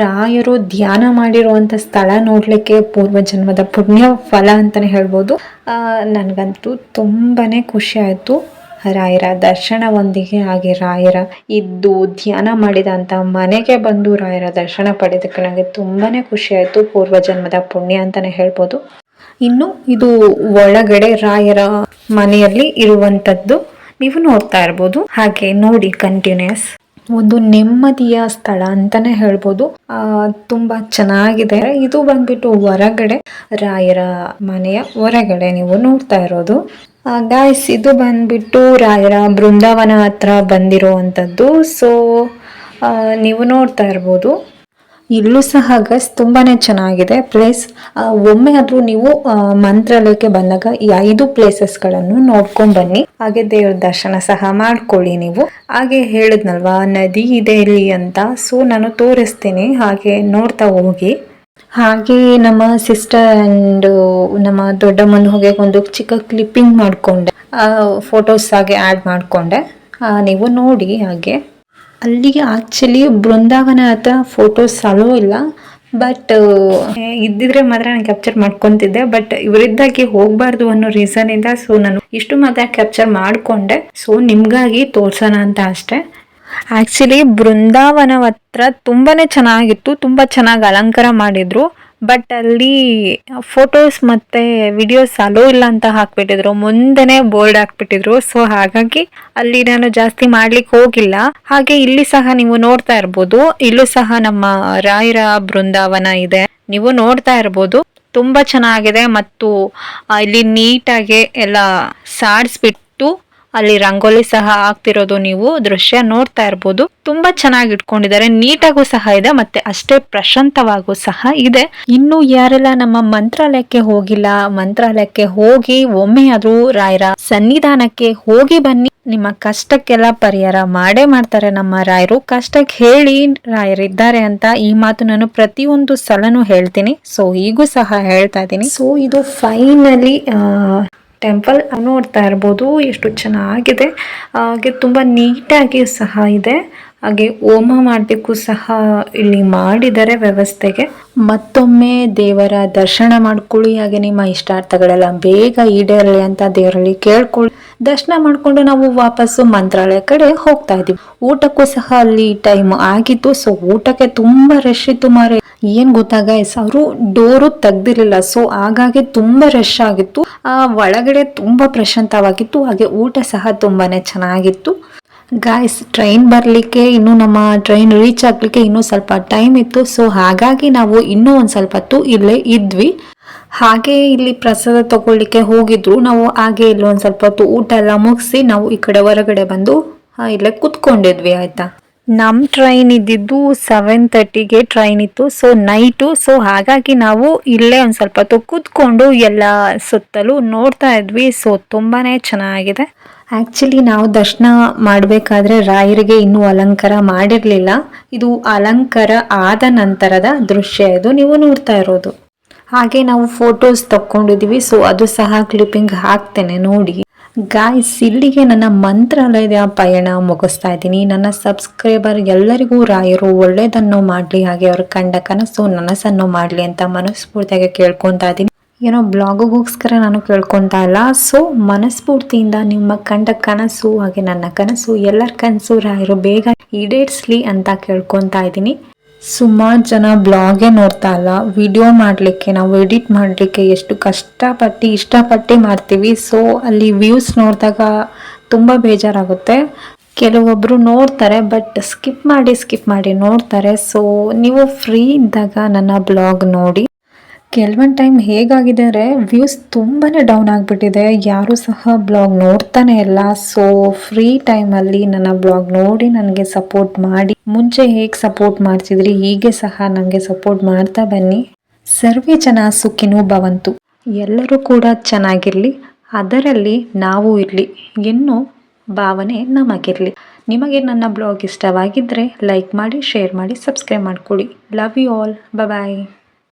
S1: ರಾಯರು ಧ್ಯಾನ ಮಾಡಿರುವಂತ ಸ್ಥಳ ನೋಡ್ಲಿಕ್ಕೆ ಪೂರ್ವ ಜನ್ಮದ ಪುಣ್ಯ ಫಲ ಅಂತಾನೆ ಹೇಳ್ಬೋದು. ನನಗಂತೂ ತುಂಬಾನೇ ಖುಷಿ ಆಯ್ತು ರಾಯರ ದರ್ಶನದೊಂದಿಗೆ ಹಾಗೆ ರಾಯರ ಇದ್ದು ಧ್ಯಾನ ಮಾಡಿದಂಥ ಮನೆಗೆ ಬಂದು ರಾಯರ ದರ್ಶನ ಪಡೆದಕ್ಕೆ ನನಗೆ ತುಂಬಾ ಖುಷಿ ಆಯಿತು. ಪೂರ್ವಜನ್ಮದ ಪುಣ್ಯ ಅಂತಲೇ ಹೇಳ್ಬೋದು. ಇನ್ನು ಇದು ಒಳಗಡೆ ರಾಯರ ಮನೆಯಲ್ಲಿ ಇರುವಂಥದ್ದು ನೀವು ನೋಡ್ತಾ ಇರ್ಬೋದು. ಹಾಗೆ ನೋಡಿ ಕಂಟಿನ್ಯೂಸ್ ಒಂದು ನೆಮ್ಮದಿಯ ಸ್ಥಳ ಅಂತಾನೆ ಹೇಳ್ಬೋದು. ತುಂಬಾ ಚೆನ್ನಾಗಿದೆ. ಇದು ಬಂದ್ಬಿಟ್ಟು ಹೊರಗಡೆ ರಾಯರ ಮನೆಯ ಹೊರಗಡೆ ನೀವು ನೋಡ್ತಾ ಇರೋದು. ಗಾಯ್ಸ್ ಇದು ಬಂದ್ಬಿಟ್ಟು ರಾಯರ ಬೃಂದಾವನ ಹತ್ರ ಬಂದಿರುವಂಥದ್ದು. ಸೊ ನೀವು ನೋಡ್ತಾ ಇರ್ಬೋದು. ಇಲ್ಲೂ ಸಹ ಗಸ್ ತುಂಬಾನೇ ಚೆನ್ನಾಗಿದೆ ಪ್ಲೇಸ್. ಒಮ್ಮೆ ಆದ್ರೂ ನೀವು ಮಂತ್ರಾಲಯಕ್ಕೆ ಬಂದಾಗ ಈ 5 ಪ್ಲೇಸಸ್ಗಳನ್ನು ನೋಡ್ಕೊಂಡ್ ಬನ್ನಿ. ಹಾಗೆ ದೇವ್ರ ದರ್ಶನ ಸಹ ಮಾಡ್ಕೊಳ್ಳಿ ನೀವು. ಹಾಗೆ ಹೇಳಿದ್ನಲ್ವಾ ನದಿ ಇದೆ ಇಲ್ಲಿ ಅಂತ, ಸೊ ನಾನು ತೋರಿಸ್ತೀನಿ, ಹಾಗೆ ನೋಡ್ತಾ ಹೋಗಿ. ಹಾಗೆ ನಮ್ಮ ಸಿಸ್ಟರ್ ಅಂಡ್ ನಮ್ಮ ದೊಡ್ಡಮ್ಮನ ಹೋಗಿ ಒಂದು ಚಿಕ್ಕ ಕ್ಲಿಪ್ಪಿಂಗ್ ಮಾಡ್ಕೊಂಡೆ, ಫೋಟೋಸ್ ಹಾಗೆ ಆ್ಯಡ್ ಮಾಡ್ಕೊಂಡೆ, ನೀವು ನೋಡಿ. ಹಾಗೆ ಅಲ್ಲಿಗೆ ಆಕ್ಚುಲಿ ಬೃಂದಾವನ ಹತ್ರ ಫೋಟೋಸ್ ಅಲೋ ಇಲ್ಲ, ಬಟ್ ಇದ್ದಿದ್ರೆ ಮಾತ್ರ ನಾನು ಕ್ಯಾಪ್ಚರ್ ಮಾಡ್ಕೊತಿದ್ದೆ. ಬಟ್ ಇವರಿದ್ದಾಗಿ ಹೋಗ್ಬಾರ್ದು ಅನ್ನೋ ರೀಸನ್ ಇಂದ ಸೊ ನಾನು ಇಷ್ಟು ಮಾತ್ರ ಕ್ಯಾಪ್ಚರ್ ಮಾಡ್ಕೊಂಡೆ. ಸೊ ನಿಮ್ಗಾಗಿ ತೋರ್ಸೋಣ ಅಂತ ಅಷ್ಟೇ. ಆಕ್ಚುಲಿ ಬೃಂದಾವನ ಹತ್ರ ತುಂಬಾನೇ ಚೆನ್ನಾಗಿತ್ತು, ತುಂಬಾ ಚೆನ್ನಾಗಿ ಅಲಂಕಾರ ಮಾಡಿದ್ರು. ಬಟ್ ಅಲ್ಲಿ ಫೋಟೋಸ್ ಮತ್ತೆ ವಿಡಿಯೋಸ್ ಅಲೋ ಇಲ್ಲ ಅಂತ ಹಾಕ್ಬಿಟ್ಟಿದ್ರು, ಮುಂದೆನೆ ಬೋರ್ಡ್ ಹಾಕ್ಬಿಟ್ಟಿದ್ರು. ಸೊ ಹಾಗಾಗಿ ಅಲ್ಲಿ ನಾನು ಜಾಸ್ತಿ ಮಾಡ್ಲಿಕ್ಕೆ ಹೋಗಿಲ್ಲ. ಹಾಗೆ ಇಲ್ಲಿ ಸಹ ನೀವು ನೋಡ್ತಾ ಇರ್ಬೋದು, ಇಲ್ಲೂ ಸಹ ನಮ್ಮ ರಾಯರ ಬೃಂದಾವನ ಇದೆ, ನೀವು ನೋಡ್ತಾ ಇರ್ಬೋದು. ತುಂಬಾ ಚೆನ್ನಾಗಿದೆ ಮತ್ತು ಇಲ್ಲಿ ನೀಟಾಗಿ ಎಲ್ಲ ಸಾಡಿಸ್ಬಿಟ್ಟು ಅಲ್ಲಿ ರಂಗೋಲಿ ಸಹ ಆಗ್ತಿರೋದು ನೀವು ದೃಶ್ಯ ನೋಡ್ತಾ ಇರ್ಬೋದು. ತುಂಬಾ ಚೆನ್ನಾಗಿ ಇಟ್ಕೊಂಡಿದ್ದಾರೆ, ನೀಟಾಗೂ ಸಹ ಇದೆ ಮತ್ತೆ ಅಷ್ಟೇ ಪ್ರಶಾಂತವಾಗೂ ಸಹ ಇದೆ. ಇನ್ನು ಯಾರೆಲ್ಲ ನಮ್ಮ ಮಂತ್ರಾಲಯಕ್ಕೆ ಹೋಗಿಲ್ಲ, ಮಂತ್ರಾಲಯಕ್ಕೆ ಹೋಗಿ ಒಮ್ಮೆ ಆದ್ರೂ ರಾಯರ ಸನ್ನಿಧಾನಕ್ಕೆ ಹೋಗಿ ಬನ್ನಿ. ನಿಮ್ಮ ಕಷ್ಟಕ್ಕೆಲ್ಲ ಪರಿಹಾರ ಮಾಡೇ ಮಾಡ್ತಾರೆ ನಮ್ಮ ರಾಯರು. ಕಷ್ಟಕ್ಕೆ ಹೇಳಿ ರಾಯರಿದ್ದಾರೆ ಅಂತ ಈ ಮಾತು ನಾನು ಪ್ರತಿಯೊಂದು ಸಲನೂ ಹೇಳ್ತೀನಿ. ಸೊ ಈಗೂ ಸಹ ಹೇಳ್ತಾ ಇದ್ದೀನಿ. ಸೊ ಇದು ಫೈನಲಿ ಟೆಂಪಲ್ ನೋಡ್ತಾ ಇರ್ಬೋದು, ಎಷ್ಟು ಚೆನ್ನಾಗಿದೆ. ಹಾಗೆ ತುಂಬಾ ನೀಟಾಗಿ ಸಹ ಇದೆ. ಹಾಗೆ ಹೋಮ ಮಾಡಲಿಕ್ಕೂ ಸಹ ಇಲ್ಲಿ ಮಾಡಿದ್ದಾರೆ ವ್ಯವಸ್ಥೆಗೆ. ಮತ್ತೊಮ್ಮೆ ದೇವರ ದರ್ಶನ ಮಾಡ್ಕೊಳ್ಳಿ. ಹಾಗೆ ನಿಮ್ಮ ಇಷ್ಟಾರ್ಥಗಳೆಲ್ಲ ಬೇಗ ಈಡೇರಲಿ ಅಂತ ದೇವರಲ್ಲಿ ಕೇಳ್ಕೊಳ್ಳಿ. ದರ್ಶನ ಮಾಡ್ಕೊಂಡು ನಾವು ವಾಪಸ್ಸು ಮಂತ್ರಾಲಯ ಕಡೆ ಹೋಗ್ತಾ ಇದೀವಿ. ಊಟಕ್ಕೂ ಸಹ ಅಲ್ಲಿ ಟೈಮ್ ಆಗಿತ್ತು. ಸೊ ಊಟಕ್ಕೆ ತುಂಬಾ ರಶ್ ಇತ್ತು ಮಾರೆ. ಏನ್ ಗೊತ್ತಾ ಗೈಸ್, ಅವರು ಡೋರು ತೆಗ್ದಿರ್ಲಿಲ್ಲ. ಸೊ ಹಾಗಾಗಿ ತುಂಬಾ ರಶ್ ಆಗಿತ್ತು. ಒಳಗಡೆ ತುಂಬಾ ಪ್ರಶಾಂತವಾಗಿತ್ತು. ಹಾಗೆ ಊಟ ಸಹ ತುಂಬಾನೇ ಚೆನ್ನಾಗಿತ್ತು. ಗಾಯ್ಸ್ ಟ್ರೈನ್ ಬರ್ಲಿಕ್ಕೆ ಇನ್ನು ನಮ್ಮ ಟ್ರೈನ್ ರೀಚ್ ಆಗ್ಲಿಕ್ಕೆ ಇನ್ನೂ ಸ್ವಲ್ಪ ಟೈಮ್ ಇತ್ತು. ಸೊ ಹಾಗಾಗಿ ನಾವು ಇನ್ನೂ ಒಂದ್ ಸ್ವಲ್ಪ ಹೊತ್ತು ಇಲ್ಲೇ ಇದ್ವಿ. ಹಾಗೆ ಇಲ್ಲಿ ಪ್ರಸಾದ ತಗೊಳ್ಳಿಕ್ಕೆ ಹೋಗಿದ್ರು ನಾವು. ಹಾಗೆ ಇಲ್ಲಿ ಒಂದ್ ಸ್ವಲ್ಪ ಹೊತ್ತು ಊಟ ಎಲ್ಲ ಮುಗಿಸಿ ನಾವು ಈ ಕಡೆ ಹೊರಗಡೆ ಬಂದು ಇಲ್ಲೇ ಕುತ್ಕೊಂಡಿದ್ವಿ. ಆಯ್ತಾ, ನಮ್ ಟ್ರೈನ್ ಇದ್ದಿದ್ದು 7:30ಗೆ ಟ್ರೈನ್ ಇತ್ತು. So night. ಸೊ ಹಾಗಾಗಿ ನಾವು ಇಲ್ಲೇ ಒಂದ್ ಸ್ವಲ್ಪ ಹೊತ್ತು ಕೂತ್ಕೊಂಡು ಎಲ್ಲ ಸುತ್ತಲೂ ನೋಡ್ತಾ ಇದ್ವಿ. ಸೊ ತುಂಬಾನೇ ಚೆನ್ನಾಗಿದೆ. ಆಕ್ಚುಲಿ ನಾವು ದರ್ಶನ ಮಾಡಬೇಕಾದ್ರೆ ರಾಯರಿಗೆ ಇನ್ನೂ ಅಲಂಕಾರ ಮಾಡಿರ್ಲಿಲ್ಲ. ಇದು ಅಲಂಕಾರ ಆದ ನಂತರದ ದೃಶ್ಯ ಇದು ನೀವು ನೋಡ್ತಾ ಇರೋದು. ಹಾಗೆ ನಾವು ಫೋಟೋಸ್ ತಕೊಂಡಿದೀವಿ. ಸೊ ಅದು ಸಹ ಕ್ಲಿಪ್ಪಿಂಗ್ ಹಾಕ್ತೇನೆ ನೋಡಿ. ಗಾಯ್ಸ್ ಇಲ್ಲಿಗೆ ನನ್ನ ಮಂತ್ರಾಲಯದ ಪಯಣ ಮುಗಿಸ್ತಾ ಇದ್ದೀನಿ. ನನ್ನ ಸಬ್ಸ್ಕ್ರೈಬರ್ ಎಲ್ಲರಿಗೂ ರಾಯರು ಒಳ್ಳೇದನ್ನು ಮಾಡ್ಲಿ, ಹಾಗೆ ಅವ್ರ ಕಂಡ ಕನಸು ನನಸನ್ನು ಮಾಡ್ಲಿ ಅಂತ ಮನಸ್ಫೂರ್ತಿಯಾಗಿ ಕೇಳ್ಕೊಂತಾ ಇದ್ದೀನಿ. ಏನೋ ಬ್ಲಾಗೋಗೋಸ್ಕರ ನಾನು ಕೇಳ್ಕೊತಾ ಇಲ್ಲ. ಸೊ ಮನಸ್ಫೂರ್ತಿಯಿಂದ ನಿಮ್ಮ ಕಂಡ ಕನಸು ಹಾಗೆ ನನ್ನ ಕನಸು ಎಲ್ಲರ ಕನಸು ರಾಯರು ಬೇಗ ಈಡೇರಿಸ್ಲಿ ಅಂತ ಕೇಳ್ಕೊತಾ ಇದ್ದೀನಿ. ಸುಮಾರು ಜನ ಬ್ಲಾಗೇ ನೋಡ್ತಾ ಇಲ್ಲ, ವಿಡಿಯೋ ಮಾಡಲಿಕ್ಕೆ ನಾವು ಎಡಿಟ್ ಮಾಡಲಿಕ್ಕೆ ಎಷ್ಟು ಕಷ್ಟಪಟ್ಟು ಇಷ್ಟಪಟ್ಟು ಮಾಡ್ತೀವಿ. ಸೊ ಅಲ್ಲಿ ವ್ಯೂಸ್ ನೋಡಿದಾಗ ತುಂಬ ಬೇಜಾರಾಗುತ್ತೆ. ಕೆಲವೊಬ್ಬರು ನೋಡ್ತಾರೆ ಬಟ್ ಸ್ಕಿಪ್ ಮಾಡಿ ನೋಡ್ತಾರೆ. ಸೊ ನೀವು ಫ್ರೀ ಇದ್ದಾಗ ನನ್ನ ಬ್ಲಾಗ್ ನೋಡಿ. ಕೆಲವೊಂದು ಟೈಮ್ ಹೇಗಾಗಿದೆ ಅಂದರೆ ವ್ಯೂಸ್ ತುಂಬಾ ಡೌನ್ ಆಗಿಬಿಟ್ಟಿದೆ, ಯಾರೂ ಸಹ ಬ್ಲಾಗ್ ನೋಡ್ತಾನೆ ಇಲ್ಲ. ಸೊ ಫ್ರೀ ಟೈಮಲ್ಲಿ ನನ್ನ ಬ್ಲಾಗ್ ನೋಡಿ ನನಗೆ ಸಪೋರ್ಟ್ ಮಾಡಿ. ಮುಂಚೆ ಹೇಗೆ ಸಪೋರ್ಟ್ ಮಾಡ್ತಿದ್ರಿ ಹೀಗೆ ಸಹ ನನಗೆ ಸಪೋರ್ಟ್ ಮಾಡ್ತಾ ಬನ್ನಿ. ಸರ್ವೇ ಜನ ಸುಖಿನೋ ಭವಂತು. ಎಲ್ಲರೂ ಕೂಡ ಚೆನ್ನಾಗಿರಲಿ, ಅದರಲ್ಲಿ ನಾವು ಇರಲಿ ಎನ್ನೋ ಭಾವನೆ ನಮಗಿರಲಿ. ನಿಮಗೆ ನನ್ನ ಬ್ಲಾಗ್ ಇಷ್ಟವಾಗಿದ್ದರೆ ಲೈಕ್ ಮಾಡಿ, ಶೇರ್ ಮಾಡಿ, ಸಬ್ಸ್ಕ್ರೈಬ್ ಮಾಡ್ಕೊಳ್ಳಿ. Love you all. ಬಾಯ್.